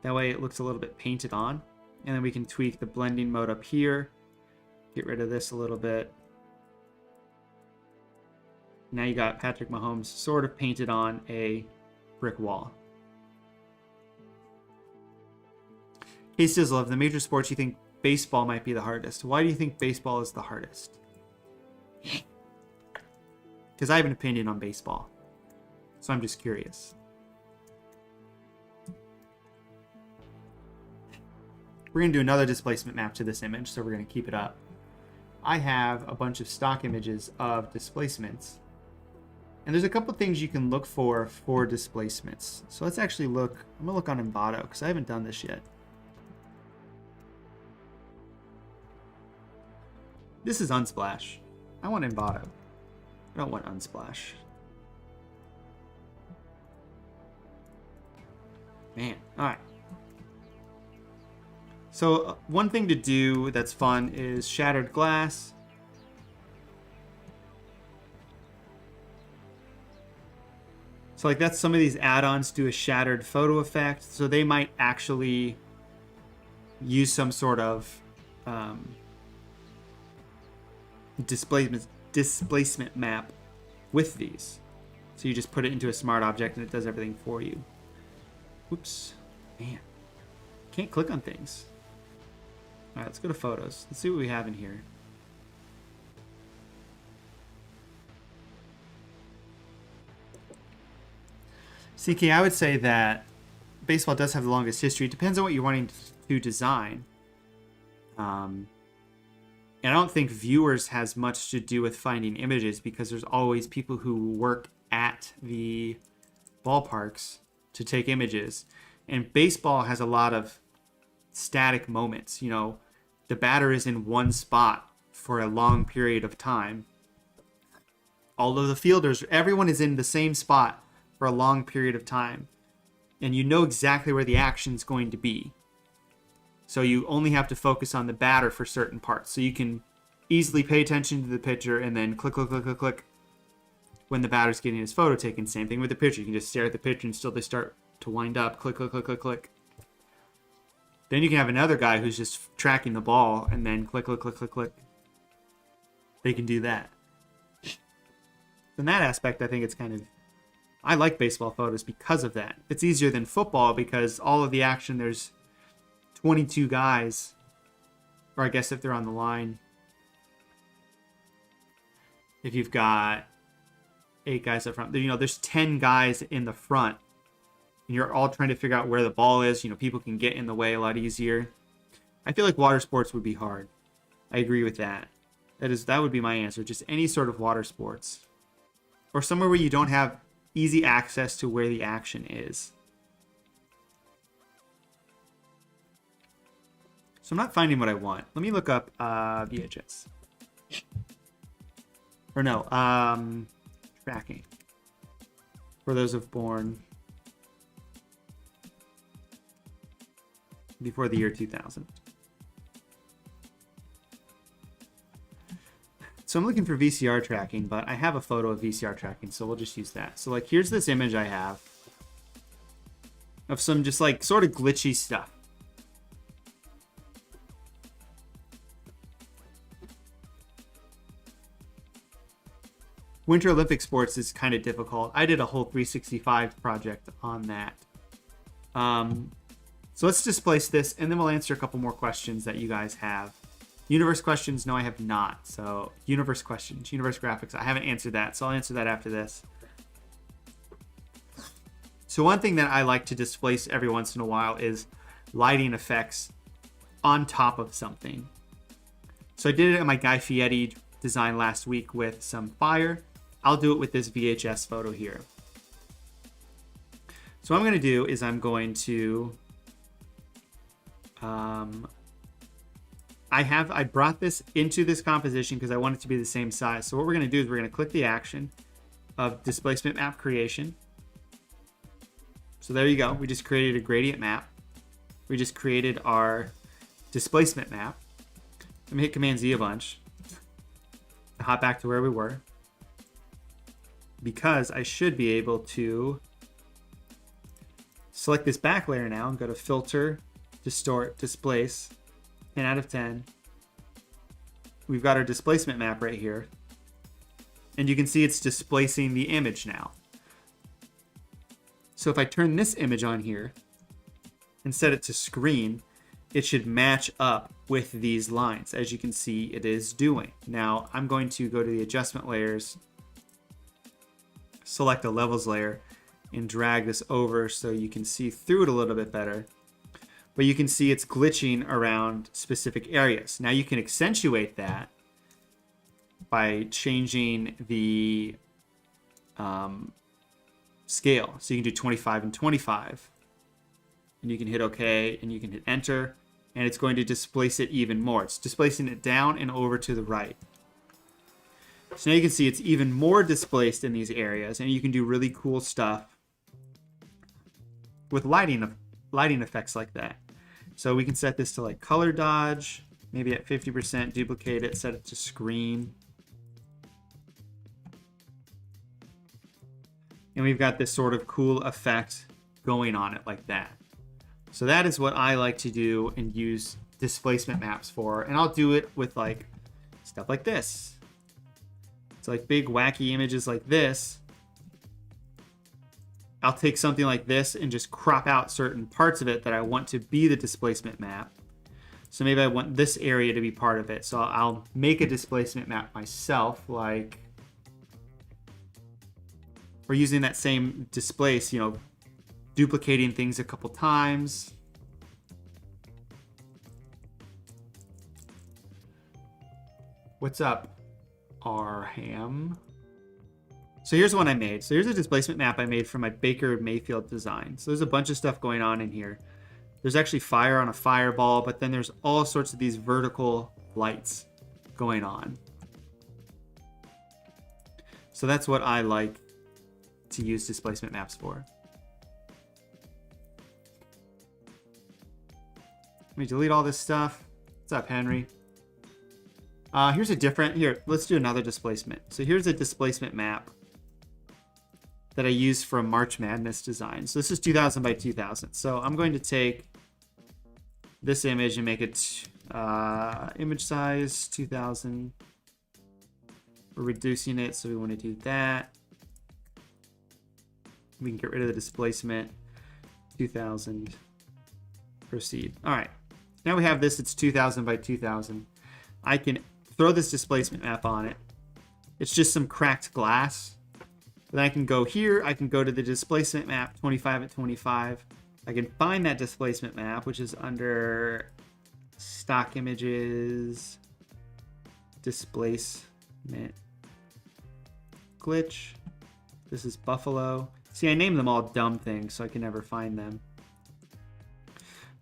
That way it looks a little bit painted on. And then we can tweak the blending mode up here. Get rid of this a little bit. Now you got Patrick Mahomes sort of painted on a brick wall. Hey Sizzle, of the major sports, you think baseball might be the hardest. Why do you think baseball is the hardest? Because I have an opinion on baseball. So I'm just curious. We're going to do another displacement map to this image, so we're going to keep it up. I have a bunch of stock images of displacements. And there's a couple things you can look for displacements. So let's actually look. I'm going to look on Envato because I haven't done this yet. This is Unsplash. I want Envato. I don't want Unsplash. Man, all right. So one thing to do that's fun is shattered glass. So like that's some of these add-ons do a shattered photo effect. So they might actually use some sort of displacement map with these. So you just put it into a smart object and it does everything for you. Oops. Man. Can't click on things. Alright, let's go to photos. Let's see what we have in here. CK, I would say that baseball does have the longest history. It depends on what you're wanting to design. And I don't think viewers has much to do with finding images because there's always people who work at the ballparks to take images. And baseball has a lot of static moments. You know, the batter is in one spot for a long period of time. Although the fielders, everyone is in the same spot for a long period of time. And you know exactly where the action's going to be. So you only have to focus on the batter for certain parts. So you can easily pay attention to the pitcher and then click, click, click, click, click when the batter's getting his photo taken. Same thing with the pitcher. You can just stare at the pitcher until they start to wind up. Click, click, click, click, click. Then you can have another guy who's just tracking the ball and then click, click, click, click, click. They can do that. In that aspect, I think it's kind of... I like baseball photos because of that. It's easier than football because all of the action, there's 22 guys. Or I guess if they're on the line. If you've got 8 guys up front. You know, there's 10 guys in the front. And you're all trying to figure out where the ball is. You know, people can get in the way a lot easier. I feel like water sports would be hard. I agree with that. That would be my answer. Just any sort of water sports. Or somewhere where you don't have easy access to where the action is. So I'm not finding what I want. Let me look up VHS. Or no, tracking. For those who've born before the year 2000. So I'm looking for VCR tracking, but I have a photo of VCR tracking, so we'll just use that. So like, here's this image I have of some just like sort of glitchy stuff. Winter Olympic sports is kind of difficult. I did a whole 365 project on that. So let's displace this, and then we'll answer a couple more questions that you guys have. Universe questions, no, I have not. So universe questions, universe graphics, I haven't answered that, so I'll answer that after this. So one thing that I like to displace every once in a while is lighting effects on top of something. So I did it in my Guy Fieri design last week with some fire. I'll do it with this VHS photo here. So what I'm going to do is I'm going to... I brought this into this composition because I want it to be the same size. So what we're going to do is we're going to click the action of displacement map creation. So there you go. We just created a gradient map. We just created our displacement map. Let me hit Command Z a bunch. Hop back to where we were. Because I should be able to select this back layer now and go to Filter, Distort, Displace. 10 out of 10. We've got our displacement map right here. And you can see it's displacing the image now. So if I turn this image on here and set it to screen, it should match up with these lines. As you can see, it is doing. Now I'm going to go to the adjustment layers, select a levels layer, and drag this over so you can see through it a little bit better. But you can see it's glitching around specific areas. Now you can accentuate that by changing the scale. So you can do 25 and 25. And you can hit OK, and you can hit Enter, and it's going to displace it even more. It's displacing it down and over to the right. So now you can see it's even more displaced in these areas, and you can do really cool stuff with lighting effects like that. So we can set this to like color dodge, maybe at 50%, duplicate it, set it to screen. And we've got this sort of cool effect going on it like that. So that is what I like to do and use displacement maps for. And I'll do it with like stuff like this. So like big wacky images like this, I'll take something like this and just crop out certain parts of it that I want to be the displacement map. So maybe I want this area to be part of it. So I'll make a displacement map myself, like we're using that same displace, you know, duplicating things a couple times. What's up, Arham? So here's one I made. So here's a displacement map I made for my Baker Mayfield design. So there's a bunch of stuff going on in here. There's actually fire on a fireball, but then there's all sorts of these vertical lights going on. So that's what I like to use displacement maps for. Let me delete all this stuff. What's up, Henry? Here's a different, here, let's do another displacement. So here's a displacement map that I used for a March Madness design. So this is 2000 by 2000. So I'm going to take this image and make it image size 2000. We're reducing it, so we want to do that. We can get rid of the displacement. 2000. Proceed. All right. Now we have this. It's 2000 by 2000. I can throw this displacement map on it. It's just some cracked glass. Then I can go here. I can go to the displacement map 25 at 25. I can find that displacement map, which is under stock images, displacement glitch. This is Buffalo. See, I named them all dumb things, so I can never find them.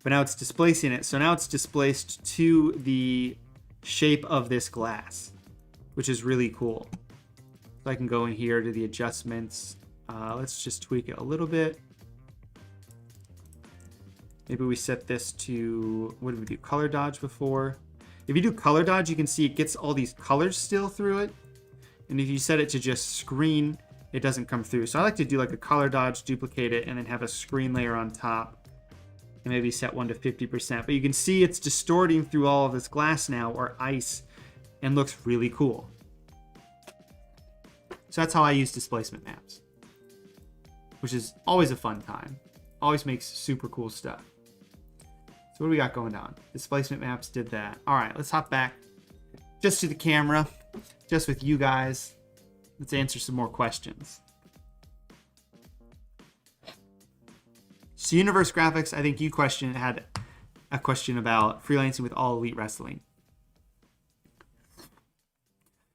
But now it's displacing it. So now it's displaced to the shape of this glass, which is really cool. So I can go in here to the adjustments. Let's just tweak it a little bit. Maybe we set this to, what did we do? Color dodge before. If you do color dodge, you can see it gets all these colors still through it. And if you set it to just screen, it doesn't come through. So I like to do like a color dodge, duplicate it, and then have a screen layer on top. And maybe set one to 50%. But you can see it's distorting through all of this glass now, or ice, and looks really cool. So that's how I use displacement maps, which is always a fun time. Always makes super cool stuff. So what do we got going on? Displacement maps did that. All right, let's hop back just to the camera, just with you guys. Let's answer some more questions. So Universe Graphics, I think you had a question about freelancing with All Elite Wrestling.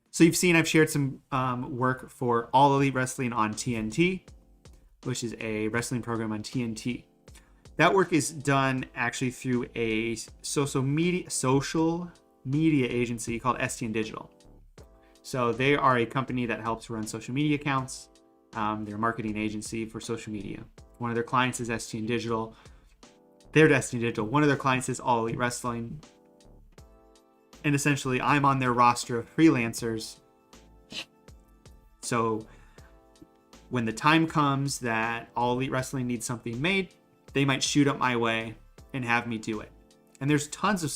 So you've seen I've shared some work for All Elite Wrestling on TNT, which is a wrestling program on TNT. That work is done actually through a social media agency called STN Digital. So they are a company that helps run social media accounts. They're a marketing agency for social media. One of their clients is STN Digital. They're STN Digital. One of their clients is All Elite Wrestling. And essentially, I'm on their roster of freelancers. So when the time comes that All Elite Wrestling needs something made, they might shoot up my way and have me do it. And there's tons of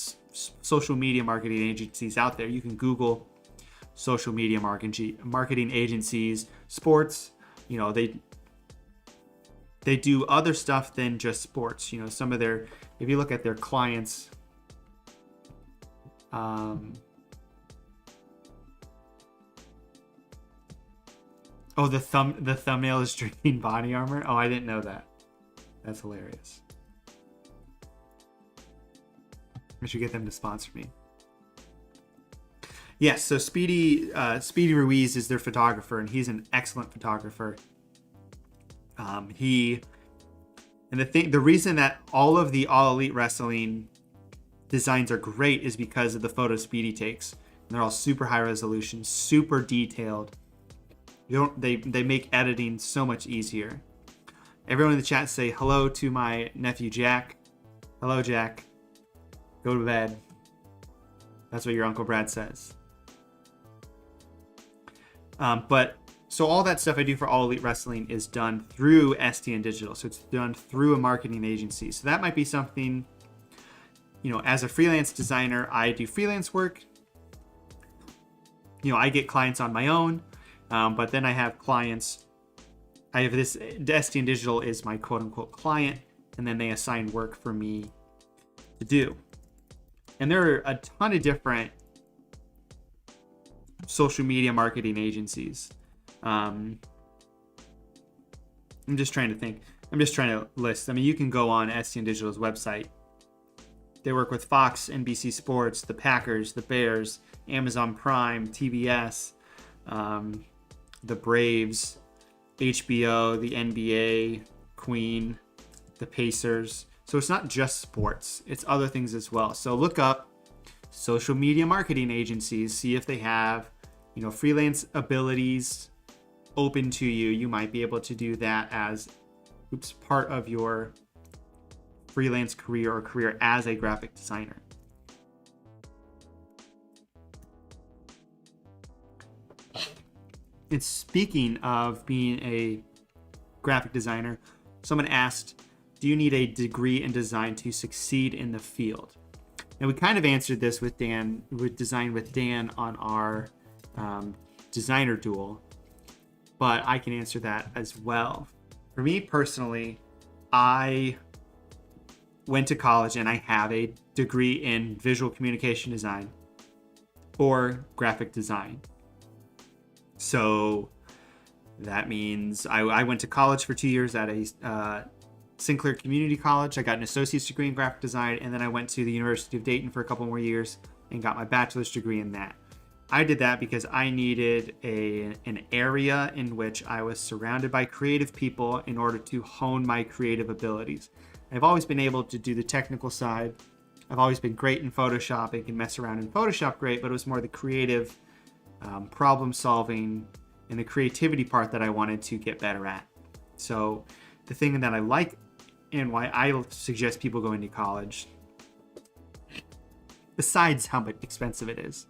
social media marketing agencies out there. You can Google social media marketing agencies, sports. You know, they do other stuff than just sports. You know, some of their, if you look at their clients, oh, the thumbnail is drinking body armor. Oh, I didn't know that. That's hilarious. I should get them to sponsor me. Yes, so Speedy Ruiz is their photographer, and he's an excellent photographer. The reason that all of the All Elite Wrestling designs are great is because of the photos Speedy takes. And they're all super high resolution, super detailed. They make editing so much easier. Everyone in the chat say hello to my nephew Jack. Hello, Jack. Go to bed. That's what your Uncle Brad says. So all that stuff I do for All Elite Wrestling is done through STN Digital. So it's done through a marketing agency. So that might be something, you know, as a freelance designer, I do freelance work. I get clients on my own, but then I have clients. I have this, STN Digital is my quote unquote client, and then they assign work for me to do. And there are a ton of different social media marketing agencies. I'm just trying to think. I'm just trying to list. I mean, you can go on STN Digital's website. They work with Fox, NBC Sports, the Packers, the Bears, Amazon Prime, TBS, the Braves, HBO, the NBA, Queen, the Pacers. So it's not just sports, it's other things as well. So look up social media marketing agencies, see if they have, freelance abilities open to you. You might be able to do that as part of your freelance career or career as a graphic designer. And speaking of being a graphic designer, someone asked, do you need a degree in design to succeed in the field? And we kind of answered this with Design with Dan on our designer duel, but I can answer that as well. For me personally, I went to college and I have a degree in visual communication design or graphic design. So that means I went to college for 2 years at a Sinclair Community College. I got an associate's degree in graphic design, and then I went to the University of Dayton for a couple more years and got my bachelor's degree in that. I did that because I needed an area in which I was surrounded by creative people in order to hone my creative abilities. I've always been able to do the technical side. I've always been great in Photoshop. I can mess around in Photoshop great, but it was more the creative problem solving and the creativity part that I wanted to get better at. So the thing that I like and why I suggest people go into college, besides how much expensive it is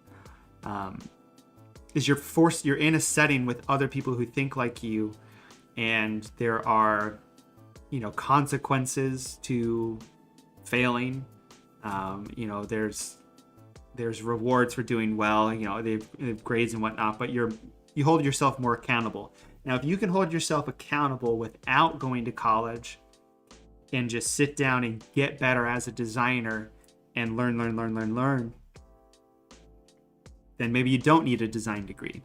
you're in a setting with other people who think like you, and there are consequences to failing. There's rewards for doing well. They have grades and whatnot, but you hold yourself more accountable. Now, if you can hold yourself accountable without going to college and just sit down and get better as a designer and learn, then maybe you don't need a design degree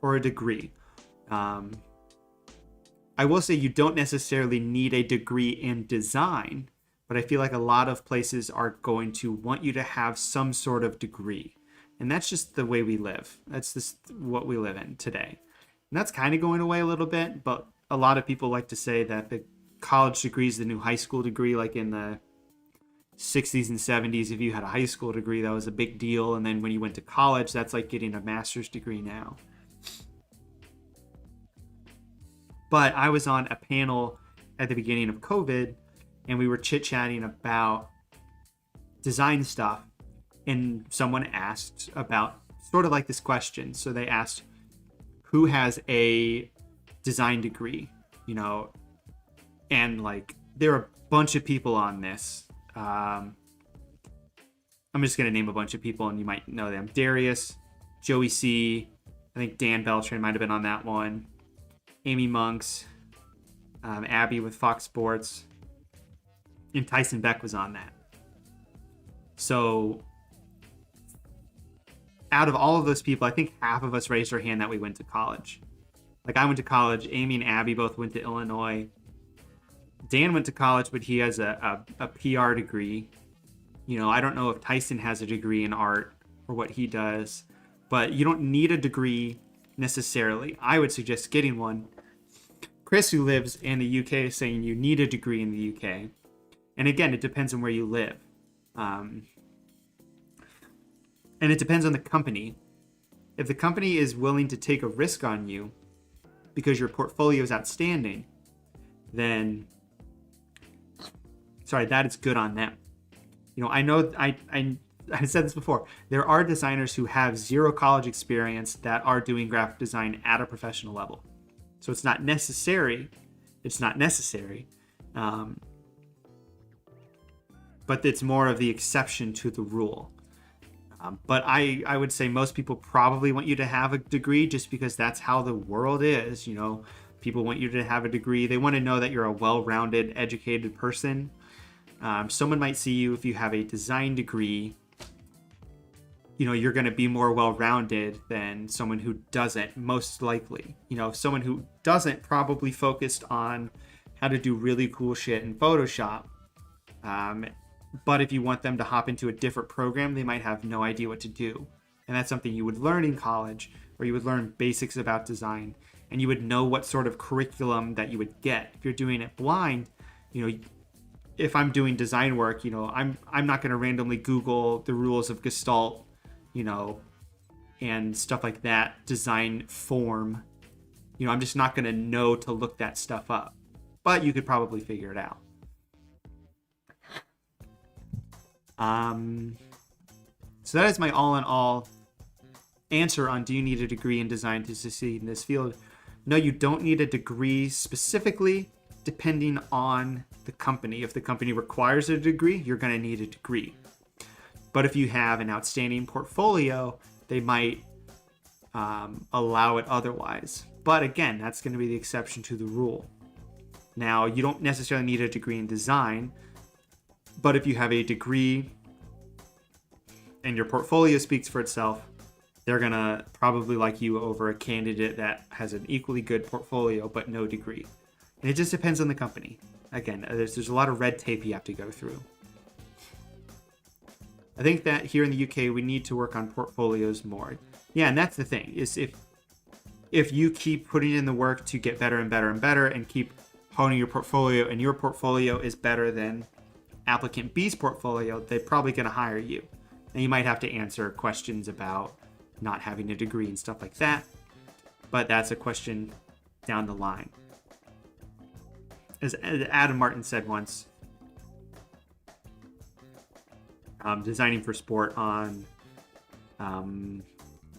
or a degree. I will say you don't necessarily need a degree in design, but I feel like a lot of places are going to want you to have some sort of degree. And that's just the way we live. That's just what we live in today. And that's kind of going away a little bit, but a lot of people like to say that the college degree is the new high school degree. Like in the 60s and 70s, if you had a high school degree, that was a big deal. And then when you went to college, that's like getting a master's degree now. But I was on a panel at the beginning of COVID, and we were chit-chatting about design stuff. And someone asked about sort of like this question. So they asked, who has a design degree? And like there are a bunch of people on this. I'm just going to name a bunch of people and you might know them. Darius, Joey C, I think Dan Beltran might have been on that one. Amy Monks, Abby with Fox Sports, and Tyson Beck was on that. So out of all of those people, I think half of us raised our hand that we went to college. Like I went to college, Amy and Abby both went to Illinois. Dan went to college, but he has a PR degree. I don't know if Tyson has a degree in art or what he does, but you don't need a degree necessarily. I would suggest getting one. Chris, who lives in the UK, is saying you need a degree in the UK. And again, it depends on where you live. And it depends on the company. If the company is willing to take a risk on you because your portfolio is outstanding, then that is good on them. I know I said this before. There are designers who have zero college experience that are doing graphic design at a professional level. So it's not necessary. But it's more of the exception to the rule. But I would say most people probably want you to have a degree just because that's how the world is. You know, people want you to have a degree. They want to know that you're a well-rounded, educated person. Someone might see you if you have a design degree. You know, you're going to be more well-rounded than someone who doesn't, most likely. You know, someone who doesn't probably focused on how to do really cool shit in Photoshop. But if you want them to hop into a different program, they might have no idea what to do. And that's something you would learn in college, where you would learn basics about design, and you would know what sort of curriculum that you would get. If you're doing it blind, you know, if I'm doing design work, you know, I'm not going to randomly Google the rules of Gestalt, you know, and stuff like that, design form. You know, I'm just not going to know to look that stuff up. But you could probably figure it out. So that is my all-in-all answer on do you need a degree in design to succeed in this field? No, you don't need a degree specifically, depending on the company. If the company requires a degree, you're going to need a degree. But if you have an outstanding portfolio, they might allow it otherwise. But again, that's going to be the exception to the rule. Now, you don't necessarily need a degree in design, but if you have a degree and your portfolio speaks for itself, they're going to probably like you over a candidate that has an equally good portfolio but no degree. And it just depends on the company. Again, there's a lot of red tape you have to go through. I think that here in the UK, we need to work on portfolios more. Yeah, and that's the thing, is if you keep putting in the work to get better and better and better and keep honing your portfolio, and your portfolio is better than applicant B's portfolio, they're probably going to hire you. And you might have to answer questions about not having a degree and stuff like that. But that's a question down the line. As Adam Martin said once, designing for sport on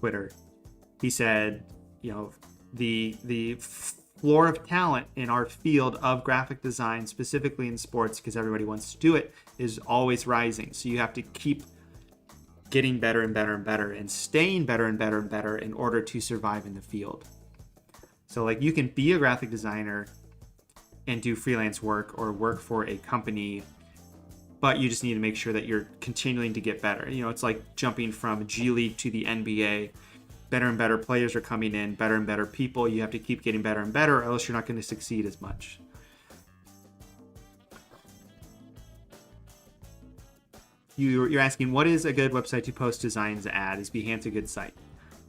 Twitter, he said, you know, the floor of talent in our field of graphic design, specifically in sports, because everybody wants to do it, is always rising. So you have to keep getting better and better and better and staying better and better and better in order to survive in the field. So like, you can be a graphic designer and do freelance work or work for a company, but you just need to make sure that you're continuing to get better. You know, it's like jumping from G League to the NBA. Better and better players are coming in, better and better people. You have to keep getting better and better, or else you're not going to succeed as much. You're asking, what is a good website to post designs at? Is Behance a good site?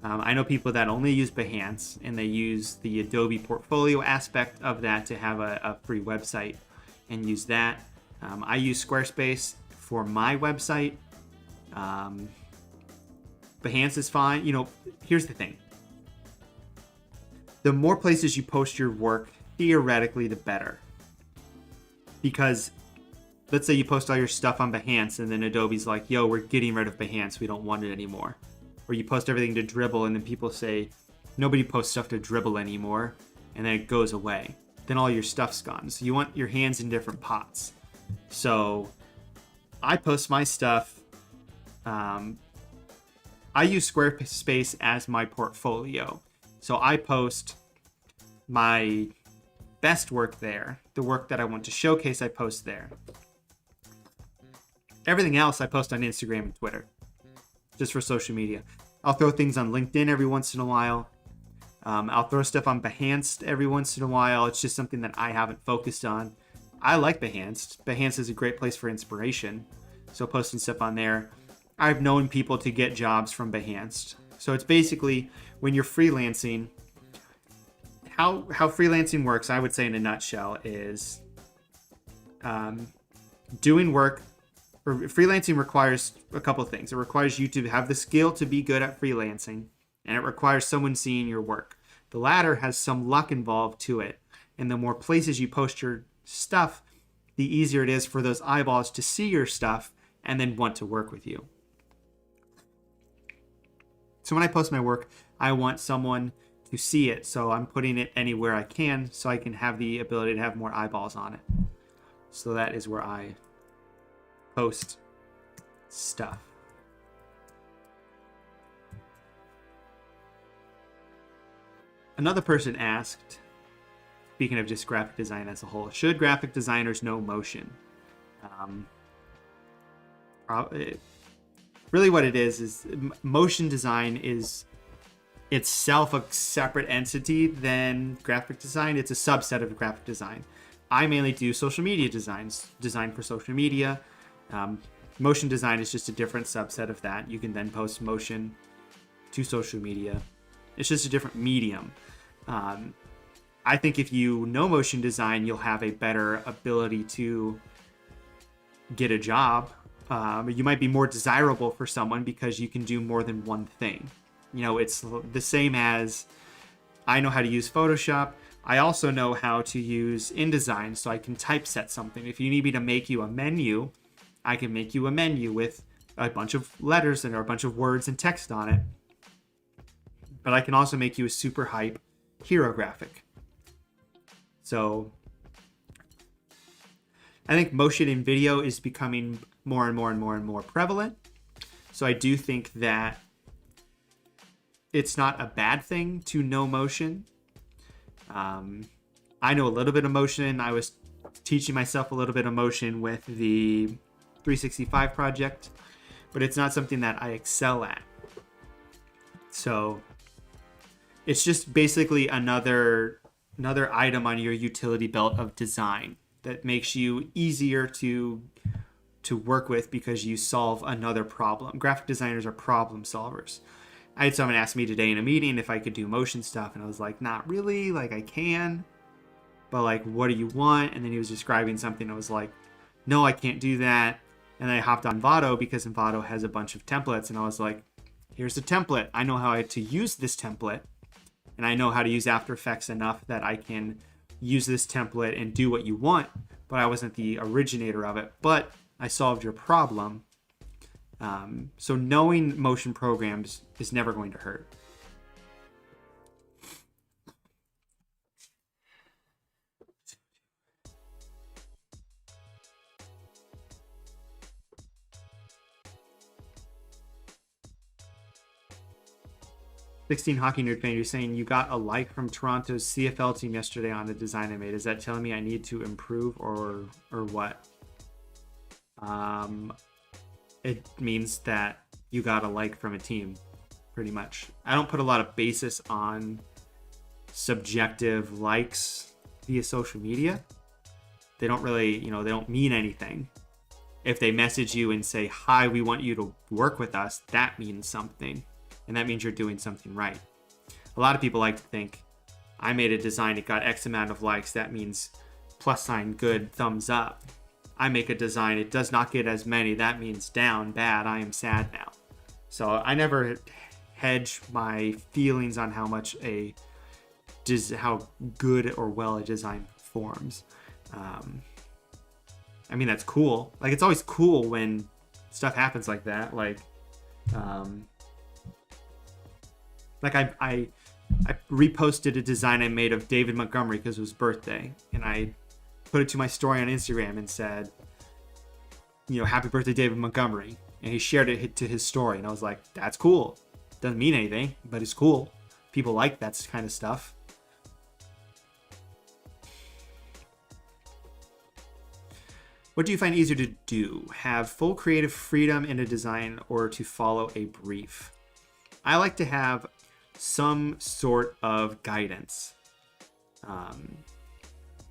I know people that only use Behance, and they use the Adobe portfolio aspect of that to have a free website and use that. I use Squarespace for my website. Behance is fine. You know, here's the thing. The more places you post your work, theoretically, the better. Because let's say you post all your stuff on Behance and then Adobe's like, yo, we're getting rid of Behance. We don't want it anymore. Or you post everything to Dribbble and then people say, nobody posts stuff to Dribbble anymore. And then it goes away. Then all your stuff's gone. So you want your hands in different pots. So I post my stuff. I use Squarespace as my portfolio. So I post my best work there. The work that I want to showcase, I post there. Everything else I post on Instagram and Twitter, just for social media. I'll throw things on LinkedIn every once in a while. I'll throw stuff on Behance every once in a while. It's just something that I haven't focused on. I like Behance. Behance is a great place for inspiration. So posting stuff on there. I've known people to get jobs from Behance. So it's basically, when you're freelancing, how freelancing works, I would say in a nutshell, is doing work. Or freelancing requires a couple things. It requires you to have the skill to be good at freelancing, and it requires someone seeing your work. The latter has some luck involved to it, and the more places you post your stuff, the easier it is for those eyeballs to see your stuff and then want to work with you. So when I post my work, I want someone to see it, so I'm putting it anywhere I can so I can have the ability to have more eyeballs on it. So that is where I post stuff. Another person asked, speaking of just graphic design as a whole, should graphic designers know motion? Um, really what it is motion design is itself a separate entity than graphic design. It's a subset of graphic design. I mainly do social media design for social media. Motion design is just a different subset of that. You can then post motion to social media. It's just a different medium. I think if you know motion design, you'll have a better ability to get a job. You might be more desirable for someone because you can do more than one thing. It's the same as I know how to use Photoshop. I also know how to use InDesign, so I can typeset something. If you need me to make you a menu, I can make you a menu with a bunch of letters and a bunch of words and text on it. But I can also make you a super hype hero graphic. So I think motion in video is becoming more and more prevalent. So I do think that it's not a bad thing to know motion. I know a little bit of motion. I was teaching myself a little bit of motion with the 365 project, but it's not something that I excel at. So it's just basically another item on your utility belt of design that makes you easier to work with because you solve another problem. Graphic designers are problem solvers. I had someone ask me today in a meeting if I could do motion stuff, and I was like, not really, like I can, but like, what do you want? And then he was describing something. I was like, no, I can't do that. And then I hopped on Envato because Envato has a bunch of templates, and I was like, here's the template. I know how to use this template, and I know how to use After Effects enough that I can use this template and do what you want, but I wasn't the originator of it, but I solved your problem. So knowing motion programs is never going to hurt. "16 Hockey Nerd Fan, you're saying you got a like from Toronto's CFL team yesterday on the design I made. Is that telling me I need to improve or what?" It means that you got a like from a team, pretty much. I don't put a lot of basis on subjective likes via social media. They don't really, they don't mean anything. If they message you and say, hi, we want you to work with us, that means something. And that means you're doing something right. A lot of people like to think, I made a design, it got X amount of likes, that means plus sign, good, thumbs up. I make a design, it does not get as many, that means down, bad, I am sad now. So I never hedge my feelings on how good or well a design performs. I mean, that's cool. Like, it's always cool when stuff happens like that. Like I reposted a design I made of David Montgomery because it was his birthday, and I put it to my story on Instagram and said, happy birthday, David Montgomery. And he shared it to his story, and I was like, that's cool. Doesn't mean anything, but it's cool. People like that kind of stuff. What do you find easier to do? Have full creative freedom in a design or to follow a brief? I like to have some sort of guidance.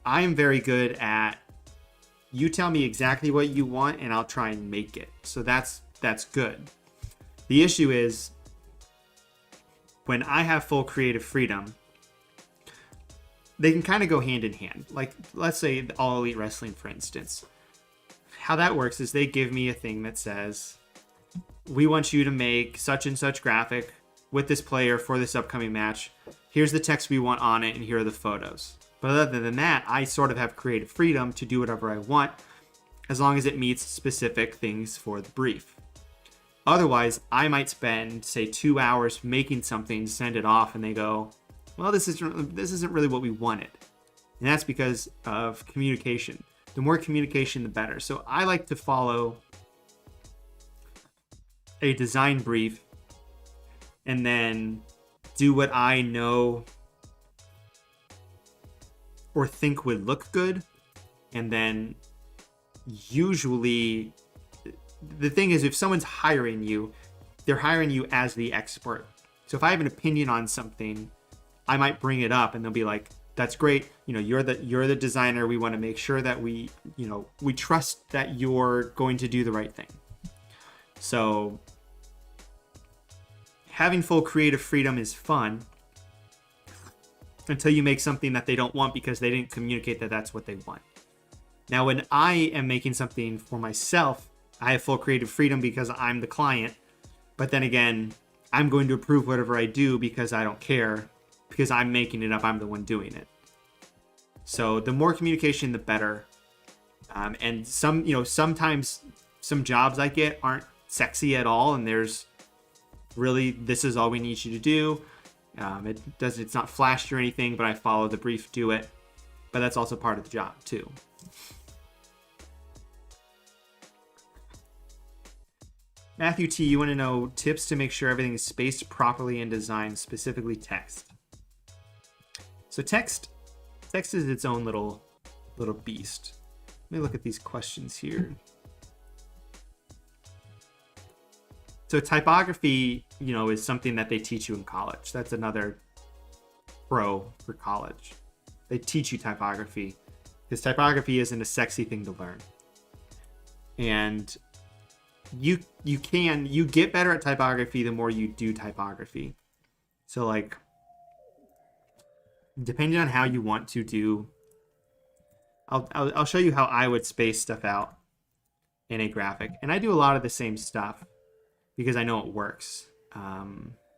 I am very good at, you tell me exactly what you want and I'll try and make it. So that's good. The issue is when I have full creative freedom, they can kind of go hand in hand. Like, let's say All Elite Wrestling, for instance. How that works is they give me a thing that says, we want you to make such and such graphic with this player for this upcoming match. Here's the text we want on it, and here are the photos. But other than that, I sort of have creative freedom to do whatever I want, as long as it meets specific things for the brief. Otherwise, I might spend, say, 2 hours making something, send it off, and they go, well, this isn't really what we wanted. And that's because of communication. The more communication, the better. So I like to follow a design brief and then do what I know or think would look good. And then usually the thing is, if someone's hiring you, they're hiring you as the expert. So if I have an opinion on something, I might bring it up and they'll be like, that's great. You know, you're the designer. We want to make sure that we trust that you're going to do the right thing. So having full creative freedom is fun until you make something that they don't want because they didn't communicate that that's what they want. Now, when I am making something for myself, I have full creative freedom because I'm the client. But then again, I'm going to approve whatever I do because I don't care, because I'm making it up. I'm the one doing it. So the more communication, the better. And sometimes some jobs I get aren't sexy at all. And there's really, this is all we need you to do. It's not flashy or anything, but I follow the brief, do it. But that's also part of the job too. Matthew T, you want to know tips to make sure everything is spaced properly in design, specifically text. So text is its own little beast. Let me look at these questions here. So typography, is something that they teach you in college. That's another pro for college. They teach you typography because typography isn't a sexy thing to learn. And you get better at typography the more you do typography. So like, depending on how you want to do, I'll show you how I would space stuff out in a graphic. And I do a lot of the same stuff because I know it works.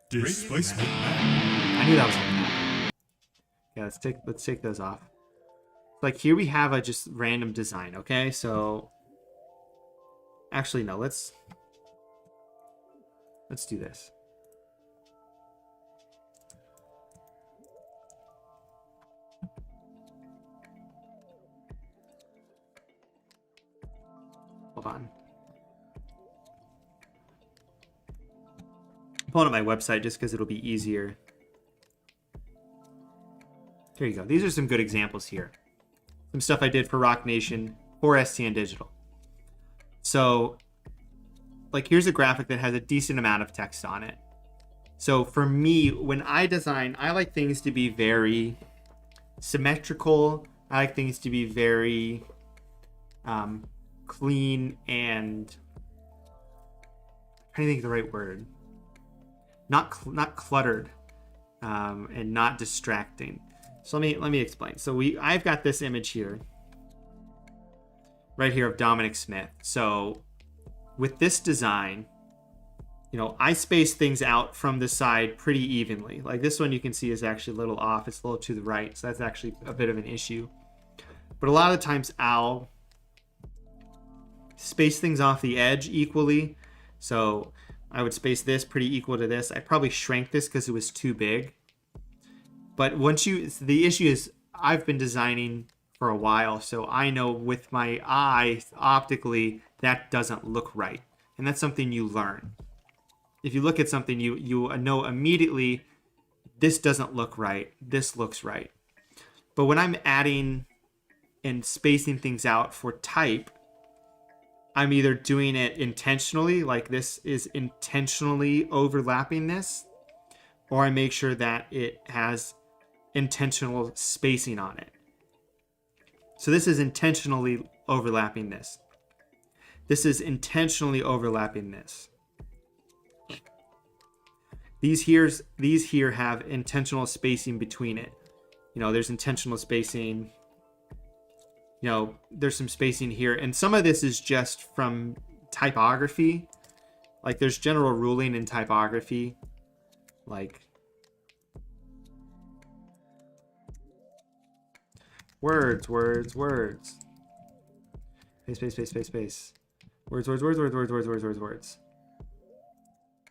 Displacement. I knew that was gonna happen. Yeah, let's take those off. Like here we have a just random design, okay? So actually no, let's do this. Hold on. I'm pulling up my website just because it'll be easier. Here you go. These are some good examples here. Some stuff I did for Rock Nation for STN Digital. So, like, here's a graphic that has a decent amount of text on it. So for me, when I design, I like things to be very symmetrical. I like things to be very clean and, I'm trying to think of the right word. Not cluttered and not distracting. So let me explain. So I've got this image here, right here of Dominic Smith. So with this design, I space things out from the side pretty evenly. Like this one you can see is actually a little off. It's a little to the right. So that's actually a bit of an issue. But a lot of the times I'll space things off the edge equally. So I would space this pretty equal to this. I probably shrank this because it was too big. But the issue is I've been designing for a while, so I know with my eye optically that doesn't look right. And that's something you learn. If you look at something, you know immediately this doesn't look right, this looks right. But when I'm adding and spacing things out for type, I'm either doing it intentionally, like this is intentionally overlapping this, or I make sure that it has intentional spacing on it. So this is intentionally overlapping this. This is intentionally overlapping this. These here have intentional spacing between it. There's intentional spacing. There's some spacing here. And some of this is just from typography. Like there's general ruling in typography. Like words. Space. Words.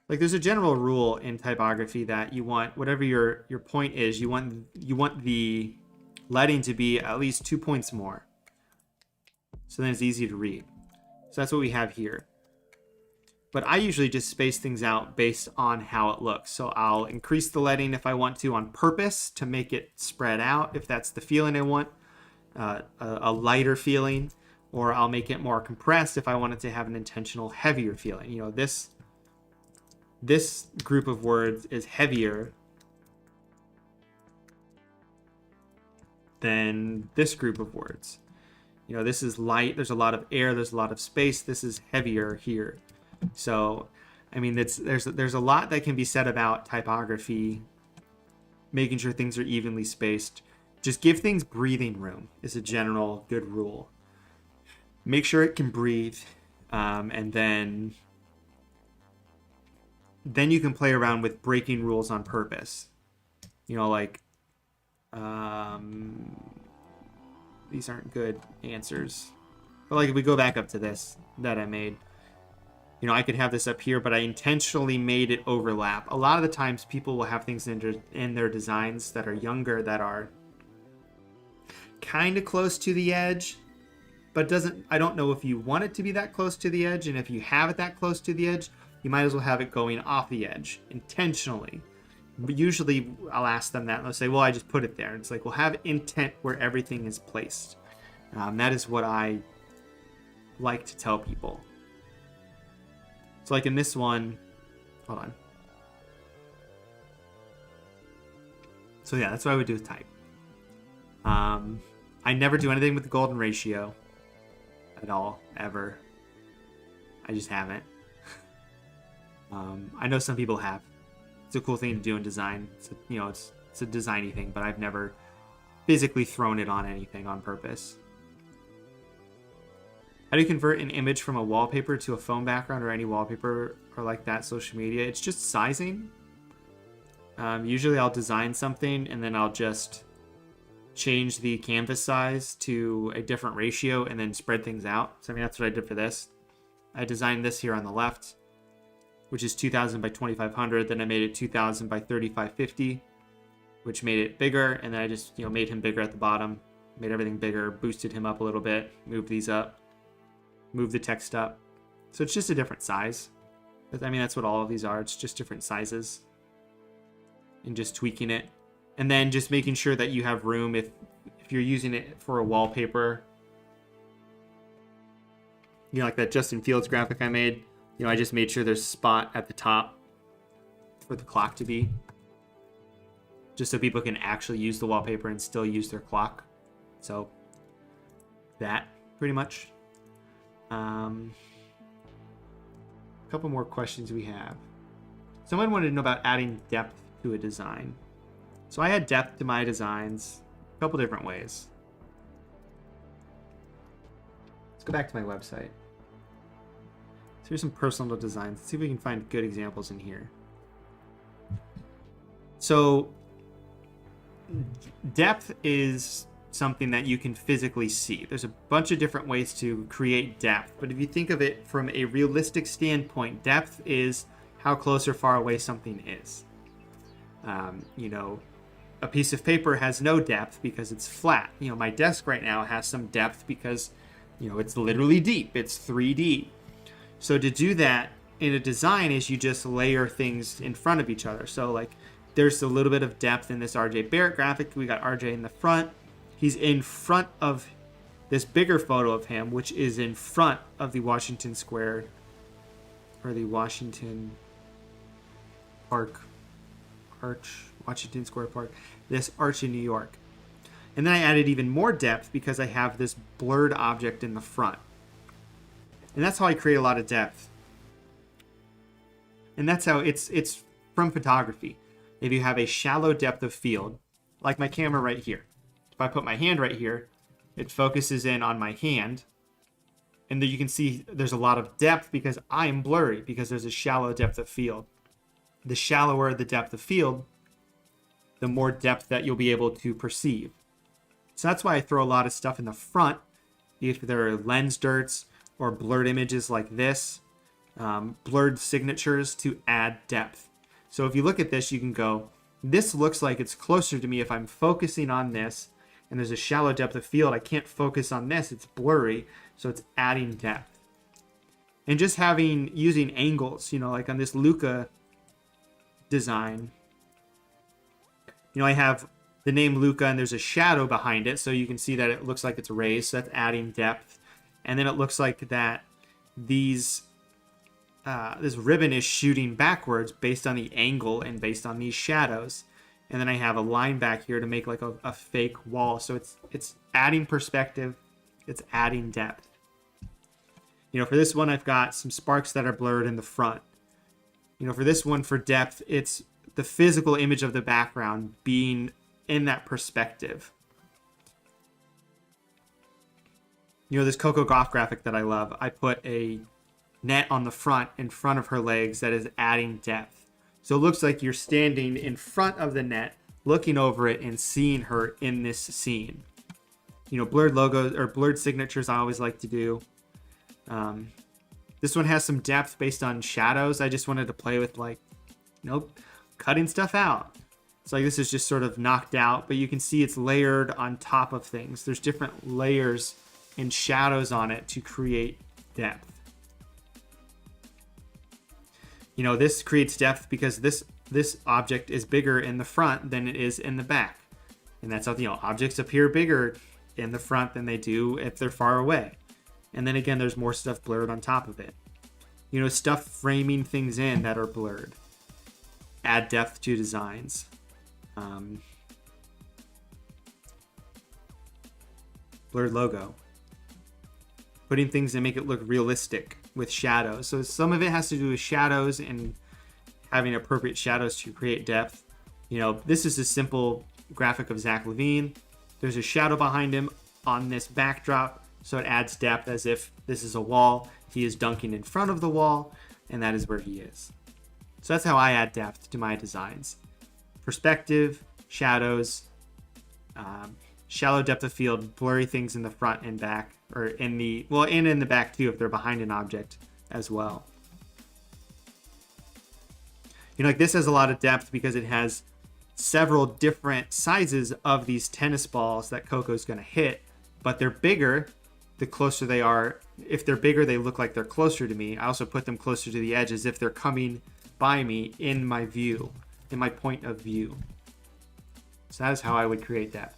Like there's a general rule in typography that you want, whatever your point is, you want the leading to be at least 2 points more. So then it's easy to read. So that's what we have here. But I usually just space things out based on how it looks. So I'll increase the leading if I want to on purpose to make it spread out if that's the feeling I want, a lighter feeling, or I'll make it more compressed if I want it to have an intentional heavier feeling. You know, this group of words is heavier than this group of words. You know, this is light, there's a lot of air, there's a lot of space. This is heavier here. So, I mean, there's a lot that can be said about typography, making sure things are evenly spaced. Just give things breathing room is a general good rule. Make sure it can breathe, and then you can play around with breaking rules on purpose. You know, like, these aren't good answers. But like if we go back up to this that I made, you know, I could have this up here, but I intentionally made it overlap. A lot of the times people will have things in their designs that are younger that are kind of close to the edge, but I don't know if you want it to be that close to the edge, and if you have it that close to the edge, you might as well have it going off the edge intentionally. But usually I'll ask them that and they'll say, well, I just put it there. It's like, well, have intent where everything is placed. That is what I like to tell people. So like in this one, hold on. So yeah, that's what I would do with type. I never do anything with the golden ratio at all, ever. I just haven't. I know some people have. It's a cool thing to do in design. It's a designy thing, but I've never physically thrown it on anything on purpose. How do you convert an image from a wallpaper to a phone background or any wallpaper or like that social media? It's just sizing. Usually I'll design something and then I'll just change the canvas size to a different ratio and then spread things out. So I mean, that's what I did for this. I designed this here on the left, which is 2000 by 2500. Then I made it 2000 by 3550, which made it bigger. And then I just, made him bigger at the bottom, made everything bigger, boosted him up a little bit, moved these up, moved the text up. So it's just a different size. I mean, that's what all of these are. It's just different sizes and just tweaking it. And then just making sure that you have room if you're using it for a wallpaper. Like that Justin Fields graphic I made. I just made sure there's a spot at the top for the clock to be. Just so people can actually use the wallpaper and still use their clock. So that, pretty much. A couple more questions we have. Someone wanted to know about adding depth to a design. So I add depth to my designs a couple different ways. Let's go back to my website. So here's some personal designs. Let's see if we can find good examples in here. So depth is something that you can physically see. There's a bunch of different ways to create depth, but if you think of it from a realistic standpoint, depth is how close or far away something is. A piece of paper has no depth because it's flat. My desk right now has some depth because, it's literally deep. It's 3D. So to do that in a design is you just layer things in front of each other. So like there's a little bit of depth in this RJ Barrett graphic. We got RJ in the front. He's in front of this bigger photo of him, which is in front of the Washington Square or the Washington Park arch, Washington Square Park, this arch in New York. And then I added even more depth because I have this blurred object in the front. And that's how I create a lot of depth. And that's how it's from photography. If you have a shallow depth of field, like my camera right here. If I put my hand right here, it focuses in on my hand. And then you can see there's a lot of depth because I am blurry because there's a shallow depth of field. The shallower the depth of field, the more depth that you'll be able to perceive. So that's why I throw a lot of stuff in the front, if there are lens dirts or blurred images like this, blurred signatures to add depth. So if you look at this, you can go, this looks like it's closer to me if I'm focusing on this, and there's a shallow depth of field. I can't focus on this, it's blurry, so it's adding depth. And just using angles, like on this Luca design, I have the name Luca and there's a shadow behind it. So you can see that it looks like it's raised. So that's adding depth. And then it looks like that this ribbon is shooting backwards based on the angle and based on these shadows. And then I have a line back here to make like a fake wall. So it's adding perspective. It's adding depth. For this one, I've got some sparks that are blurred in the front. For this one, for depth, it's the physical image of the background being in that perspective. This Coco Gauff graphic that I love, I put a net on the front in front of her legs that is adding depth. So it looks like you're standing in front of the net, looking over it and seeing her in this scene. Blurred logos or blurred signatures I always like to do. This one has some depth based on shadows. I just wanted to play with cutting stuff out. It's like this is just sort of knocked out, but you can see it's layered on top of things. There's different layers and shadows on it to create depth. This creates depth because this object is bigger in the front than it is in the back. And that's how, objects appear bigger in the front than they do if they're far away. And then again, there's more stuff blurred on top of it. Stuff framing things in that are blurred. Add depth to designs. Blurred logo. Putting things and make it look realistic with shadows. So some of it has to do with shadows and having appropriate shadows to create depth. This is a simple graphic of Zach Levine. There's a shadow behind him on this backdrop. So it adds depth as if this is a wall. He is dunking in front of the wall, and that is where he is. So that's how I add depth to my designs. Perspective, shadows, shallow depth of field, blurry things in the front and back, or in the back too if they're behind an object as well. Like this has a lot of depth because it has several different sizes of these tennis balls that Coco's going to hit, but they're bigger the closer they are. If they're bigger, they look like they're closer to me. I also put them closer to the edge as if they're coming by me in my view, in my point of view. So that is how I would create that.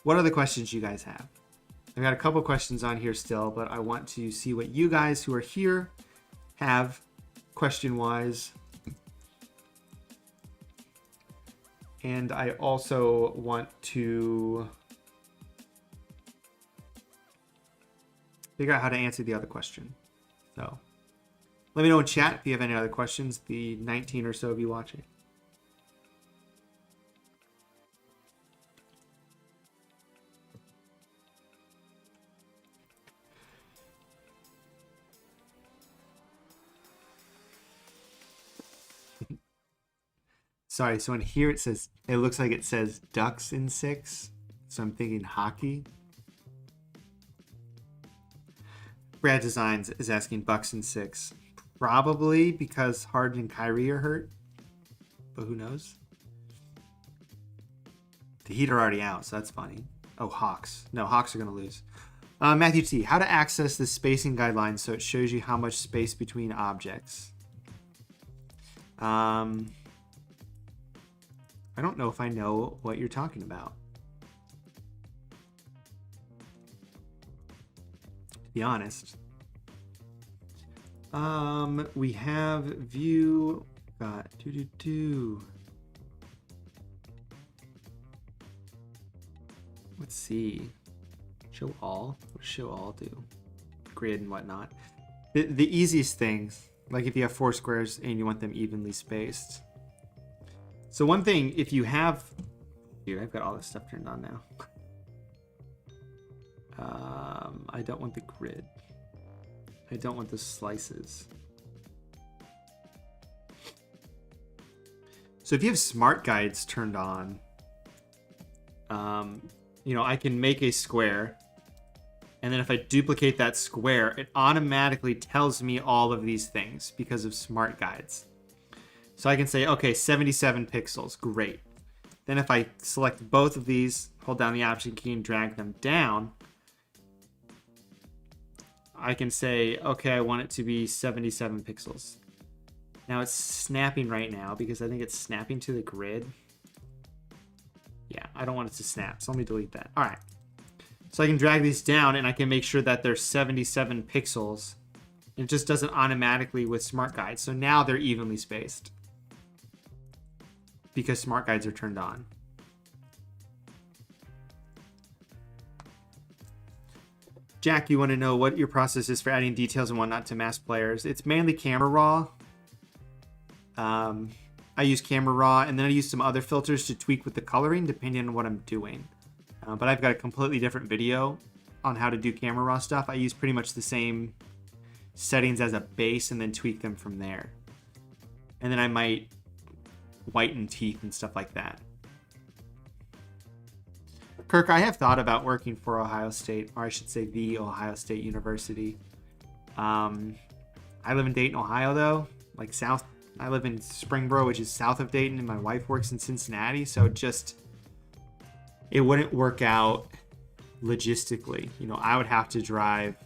What other questions you guys have? I've got a couple questions on here still, but I want to see what you guys who are here have question-wise. And I also want to figure out how to answer the other question. So let me know in chat if you have any other questions, the 19 or so of you watching. Sorry, so in here it looks like it says Ducks in 6. So I'm thinking hockey. Brad Designs is asking Bucks in 6. Probably because Harden and Kyrie are hurt. But who knows? The Heat are already out, so that's funny. Oh, Hawks. No, Hawks are going to lose. Matthew T. How to access the spacing guidelines so it shows you how much space between objects. I don't know if I know what you're talking about. To be honest. We have view. Got Let's see. Show all. What does show all do? Grid and whatnot. The easiest things, like if you have 4 squares and you want them evenly spaced. So one thing, if you have, dude, I've got all this stuff turned on now. I don't want the grid. I don't want the slices. So if you have smart guides turned on, I can make a square. And then if I duplicate that square, it automatically tells me all of these things because of smart guides. So I can say, okay, 77 pixels, great. Then if I select both of these, hold down the Option key and drag them down, I can say, okay, I want it to be 77 pixels. Now it's snapping right now because I think it's snapping to the grid. Yeah, I don't want it to snap, so let me delete that. All right. So I can drag these down and I can make sure that they're 77 pixels. It just doesn't automatically with Smart Guides. So now they're evenly spaced because Smart Guides are turned on. Jack, you want to know what your process is for adding details and whatnot to masked players? It's mainly Camera Raw. I use Camera Raw, and then I use some other filters to tweak with the coloring depending on what I'm doing. But I've got a completely different video on how to do Camera Raw stuff. I use pretty much the same settings as a base and then tweak them from there. And then I might whiten teeth and stuff like that. Kirk, I have thought about working for Ohio State, or I should say the Ohio State University. I live in Dayton, Ohio, though. Like south, I live in Springboro, which is south of Dayton, and my wife works in Cincinnati. So it wouldn't work out logistically. You know, I would have to drive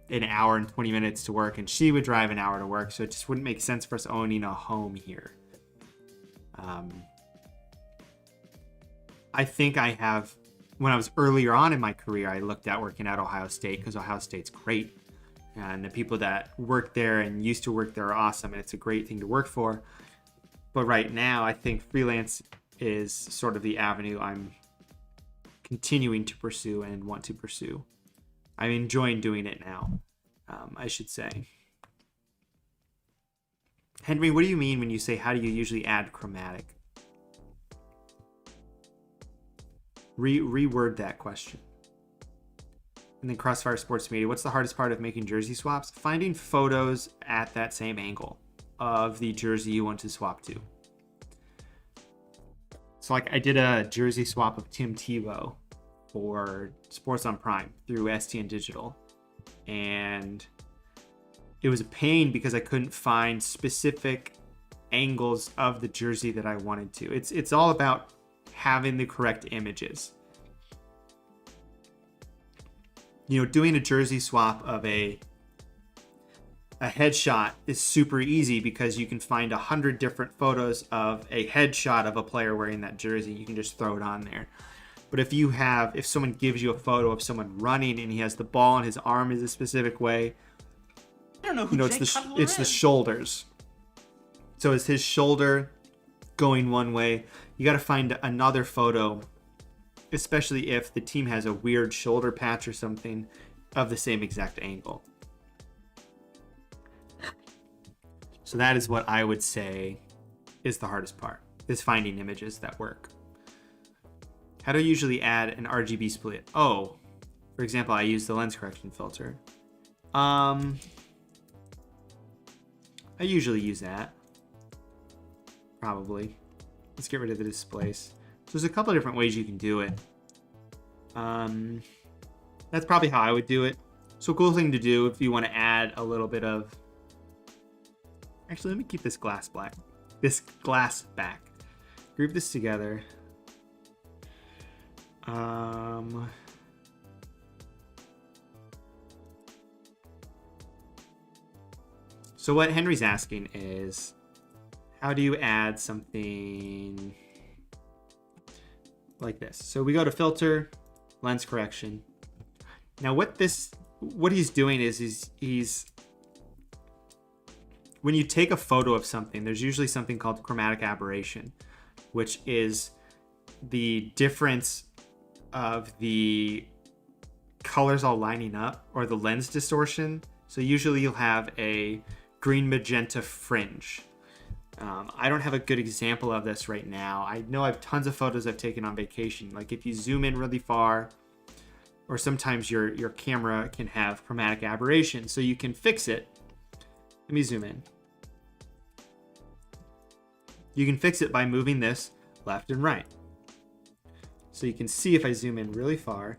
an hour and 20 minutes to work, and she would drive an hour to work. So it just wouldn't make sense for us owning a home here. I think I have, when I was earlier on in my career, I looked at working at Ohio State because Ohio State's great. And the people that work there and used to work there are awesome, and it's a great thing to work for. But right now, I think freelance is sort of the avenue I'm continuing to pursue and want to pursue. I'm enjoying doing it now, I should say. Henry, what do you mean when you say, how do you usually add chromatic? Reword that question. And then Crossfire Sports Media, what's the hardest part of making jersey swaps? Finding photos at that same angle of the jersey you want to swap to. So like I did a jersey swap of Tim Tebow for Sports on Prime through STN Digital. And it was a pain because I couldn't find specific angles of the jersey that I wanted to. It's all about having the correct images. You know, doing a jersey swap of a headshot is super easy because you can find 100 different photos of a headshot of a player wearing that jersey. You can just throw it on there. But if someone gives you a photo of someone running and he has the ball and his arm is a specific way, I don't know who Jay Cutler it's the shoulders. So is his shoulder going one way? You got to find another photo, especially if the team has a weird shoulder patch or something of the same exact angle. So that is what I would say is the hardest part, is finding images that work. How do I usually add an RGB split? Oh, for example, I use the lens correction filter. I usually use that. Probably. Let's get rid of the displace. So there's a couple of different ways you can do it. That's probably how I would do it. So a cool thing to do if you want to add a little bit of... Actually, let me keep this glass back. Group this together. So what Henry's asking is, how do you add something like this? So we go to filter, lens correction. Now what he's doing is he's when you take a photo of something, there's usually something called chromatic aberration, which is the difference of the colors all lining up, or the lens distortion. So usually you'll have a green magenta fringe. I don't have a good example of this right now. I know I have tons of photos I've taken on vacation. Like if you zoom in really far, or sometimes your camera can have chromatic aberration, so you can fix it. Let me zoom in. You can fix it by moving this left and right. So you can see if I zoom in really far,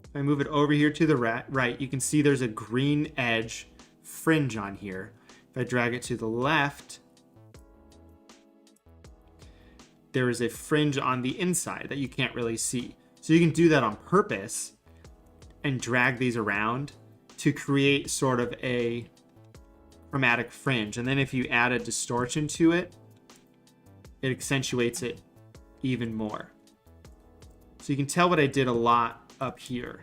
if I move it over here to the right, you can see there's a green edge fringe on here. If I drag it to the left, there is a fringe on the inside that you can't really see. So you can do that on purpose and drag these around to create sort of a chromatic fringe. And then if you add a distortion to it, it accentuates it even more. So you can tell what I did a lot up here.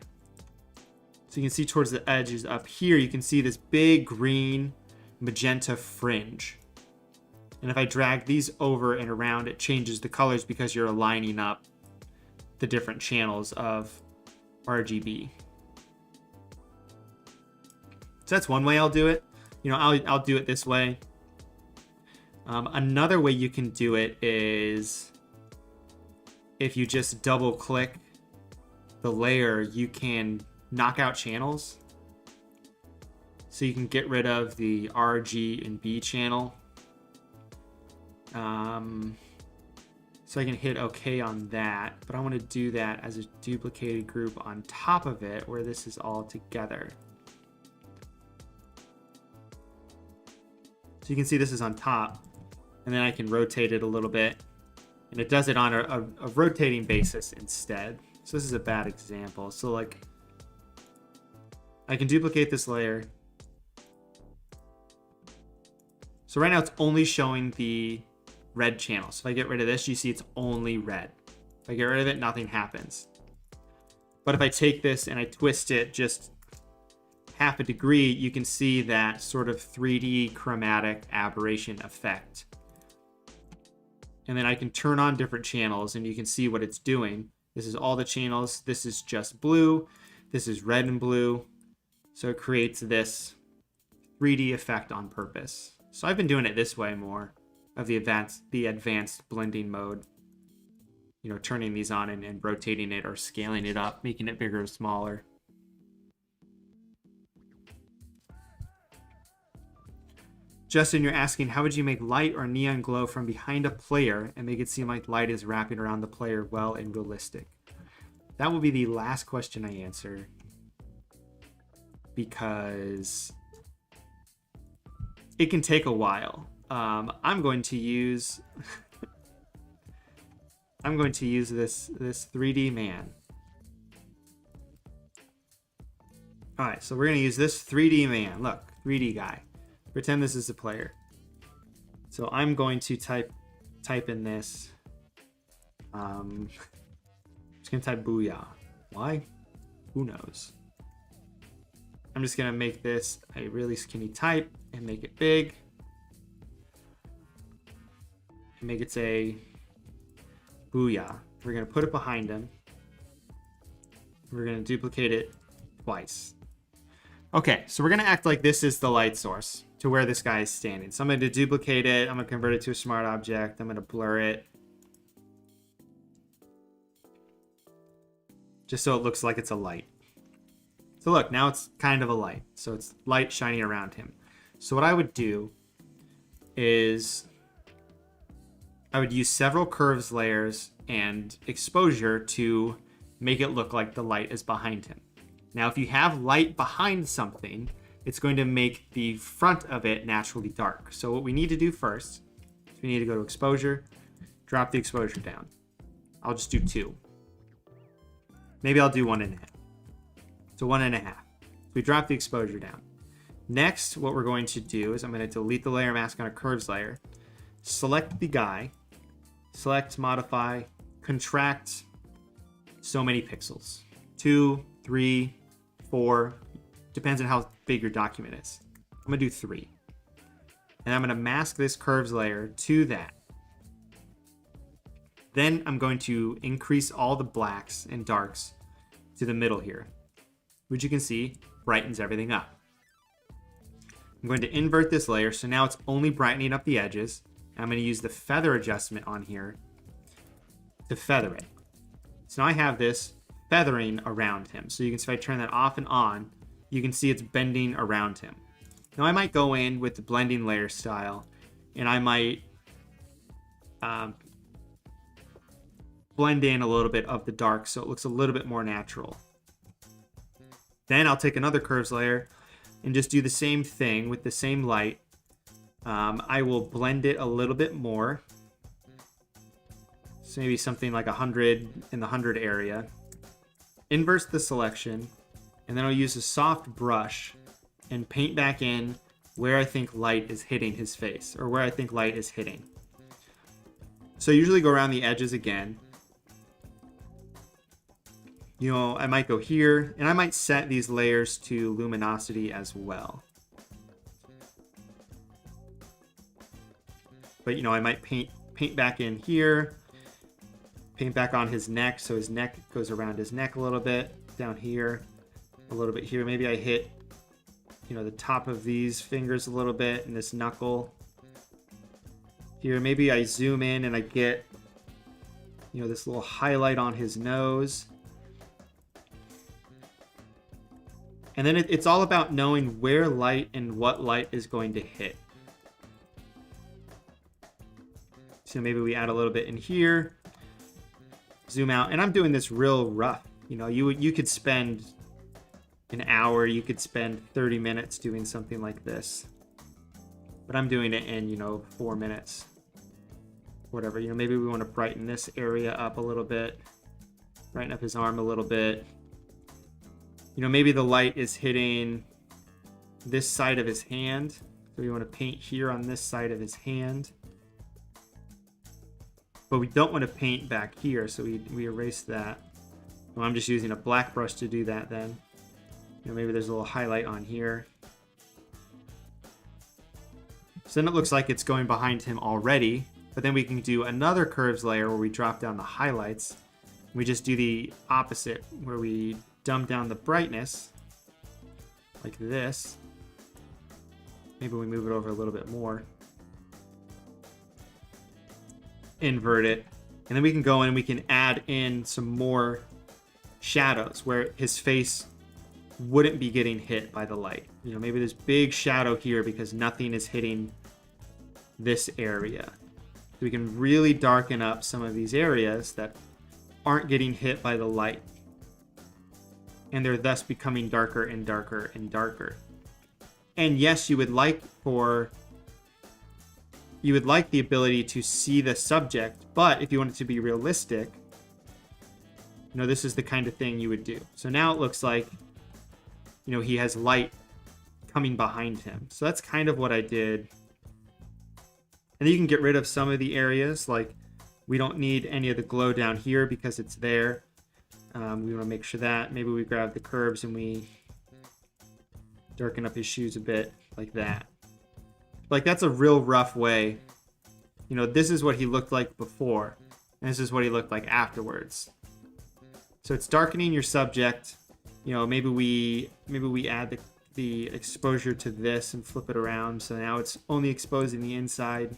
So you can see towards the edges up here, you can see this big green magenta fringe. And if I drag these over and around, it changes the colors because you're aligning up the different channels of RGB. So that's one way I'll do it. You know, I'll do it this way. Another way you can do it is if you just double click the layer, you can knock out channels. So you can get rid of the R, G, and B channel. So I can hit OK on that, but I want to do that as a duplicated group on top of it where this is all together. So you can see this is on top, and then I can rotate it a little bit, and it does it on a rotating basis instead. So this is a bad example. So like, I can duplicate this layer. So right now it's only showing the red channel. So if I get rid of this, you see it's only red. If I get rid of it, nothing happens. But if I take this and I twist it just half a degree, you can see that sort of 3D chromatic aberration effect. And then I can turn on different channels and you can see what it's doing. This is all the channels. This is just blue. This is red and blue. So it creates this 3D effect on purpose. So I've been doing it this way more of the advanced blending mode. You know, turning these on and rotating it or scaling it up, making it bigger or smaller. Justin, you're asking, how would you make light or neon glow from behind a player and make it seem like light is wrapping around the player well and realistic? That will be the last question I answer, because it can take a while. I'm going to use this 3D man. All right, so we're going to use this 3D man. Look, 3D guy. Pretend this is a player. So I'm going to type in this. I'm just going to type booyah. Why? Who knows? I'm just going to make this a really skinny type and make it big. And make it say booyah. We're going to put it behind him. We're going to duplicate it twice. Okay, so we're going to act like this is the light source to where this guy is standing. So I'm going to duplicate it. I'm going to convert it to a smart object. I'm going to blur it, just so it looks like it's a light. So look, now it's kind of a light. So it's light shining around him. So what I would do is I would use several curves layers and exposure to make it look like the light is behind him. Now, if you have light behind something, it's going to make the front of it naturally dark. So what we need to do first is we need to go to exposure, drop the exposure down. I'll just do 2. Maybe I'll do 1.5. So 1.5. So we drop the exposure down. Next, what we're going to do is I'm going to delete the layer mask on a curves layer, select the guy, select, modify, contract so many pixels. 2, 3, 4, depends on how big your document is. I'm going to do 3. And I'm going to mask this curves layer to that. Then I'm going to increase all the blacks and darks to the middle here, which you can see brightens everything up. I'm going to invert this layer, so now it's only brightening up the edges. I'm going to use the feather adjustment on here to feather it. So now I have this feathering around him. So you can see if I turn that off and on, you can see it's bending around him. Now I might go in with the blending layer style, and I might blend in a little bit of the dark so it looks a little bit more natural. Then I'll take another curves layer and just do the same thing with the same light. I will blend it a little bit more. So maybe something like 100 in the 100 area. Inverse the selection, and then I'll use a soft brush and paint back in where I think light is hitting his face, or where I think light is hitting. So I usually go around the edges again. You know, I might go here, and I might set these layers to luminosity as well. But, you know, I might paint back in here, paint back on his neck, so his neck goes around his neck a little bit, down here, a little bit here. Maybe I hit, you know, the top of these fingers a little bit, and this knuckle here. Maybe I zoom in and I get, you know, this little highlight on his nose. And then it's all about knowing where light and what light is going to hit. So maybe we add a little bit in here, zoom out, and I'm doing this real rough. You know, you could spend an hour, you could spend 30 minutes doing something like this, but I'm doing it in, you know, 4 minutes, whatever. You know, maybe we want to brighten this area up a little bit, brighten up his arm a little bit. You know, maybe the light is hitting this side of his hand, so we want to paint here on this side of his hand. But we don't want to paint back here, so we erase that. Well, I'm just using a black brush to do that then. You know, maybe there's a little highlight on here. So then it looks like it's going behind him already, but then we can do another curves layer where we drop down the highlights. We just do the opposite, where we dumb down the brightness, like this. Maybe we move it over a little bit more. Invert it, and then we can go in and we can add in some more shadows where his face wouldn't be getting hit by the light. You know, maybe this big shadow here because nothing is hitting this area. So we can really darken up some of these areas that aren't getting hit by the light, and they're thus becoming darker and darker and darker. And yes, you would like the ability to see the subject, but if you want it to be realistic, you know, this is the kind of thing you would do. So now it looks like, you know, he has light coming behind him. So that's kind of what I did. And then you can get rid of some of the areas, like we don't need any of the glow down here because it's there. We want to make sure that maybe we grab the curves and we darken up his shoes a bit like that. Like, that's a real rough way. You know, this is what he looked like before, and this is what he looked like afterwards. So it's darkening your subject. You know, maybe we add the exposure to this and flip it around, so now it's only exposing the inside.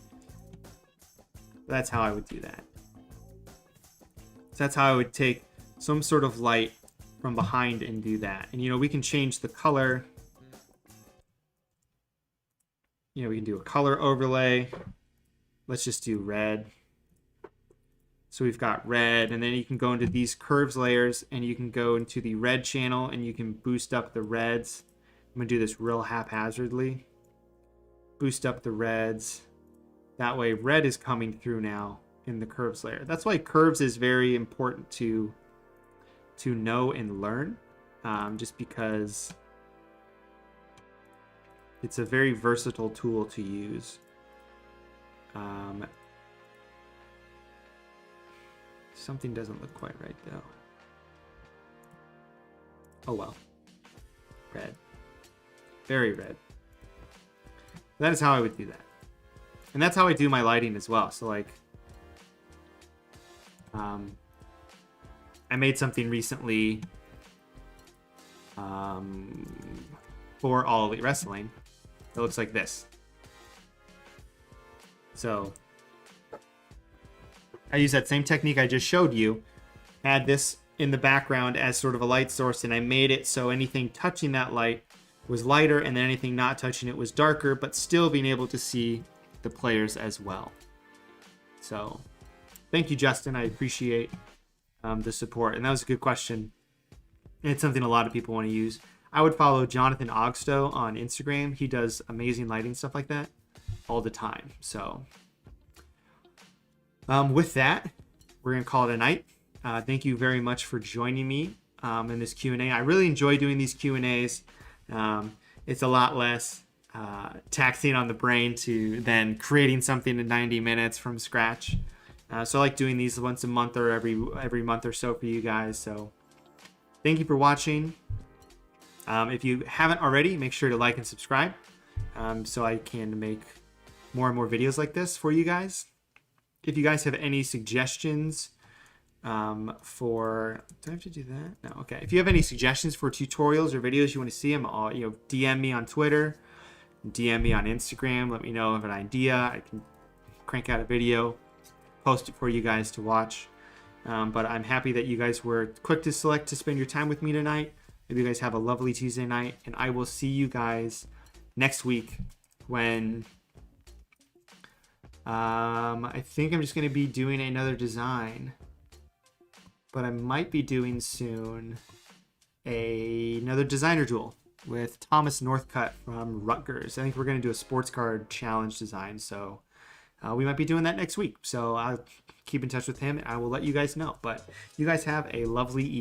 That's how I would do that. So that's how I would take some sort of light from behind and do that. And, you know, we can change the color. You know, we can do a color overlay. Let's just do red. So we've got red, and then you can go into these curves layers, and you can go into the red channel, and you can boost up the reds. I'm gonna do this real haphazardly. Boost up the reds. That way red is coming through now in the curves layer. That's why curves is very important to know and learn, just because it's a very versatile tool to use. Something doesn't look quite right though. Oh well. Red. Very red. That is how I would do that. And that's how I do my lighting as well. So like, I made something recently for All Elite Wrestling. It looks like this. So I use that same technique I just showed you, had this in the background as sort of a light source, and I made it so anything touching that light was lighter, and then anything not touching it was darker, but still being able to see the players as well. So thank you, Justin. I appreciate the support, and that was a good question. And it's something a lot of people want to use. I would follow Jonathan Ogstow on Instagram. He does amazing lighting stuff like that all the time. So with that, we're gonna call it a night. Thank you very much for joining me in this Q&A. I really enjoy doing these Q&As. It's a lot less taxing on the brain than creating something in 90 minutes from scratch. So I like doing these once a month or every month or so for you guys. So thank you for watching. If you haven't already, make sure to like and subscribe so I can make more and more videos like this for you guys. If you guys have any suggestions do I have to do that? No, okay. If you have any suggestions for tutorials or videos you want to see them, DM me on Twitter, DM me on Instagram. Let me know of an idea. I can crank out a video, post it for you guys to watch. But I'm happy that you guys were quick to select to spend your time with me tonight. Maybe you guys have a lovely Tuesday night, and I will see you guys next week when I think I'm just going to be doing another design. But I might be doing soon another designer duel with Thomas Northcutt from Rutgers. I think we're going to do a sports card challenge design. So we might be doing that next week. So I'll keep in touch with him and I will let you guys know. But you guys have a lovely evening.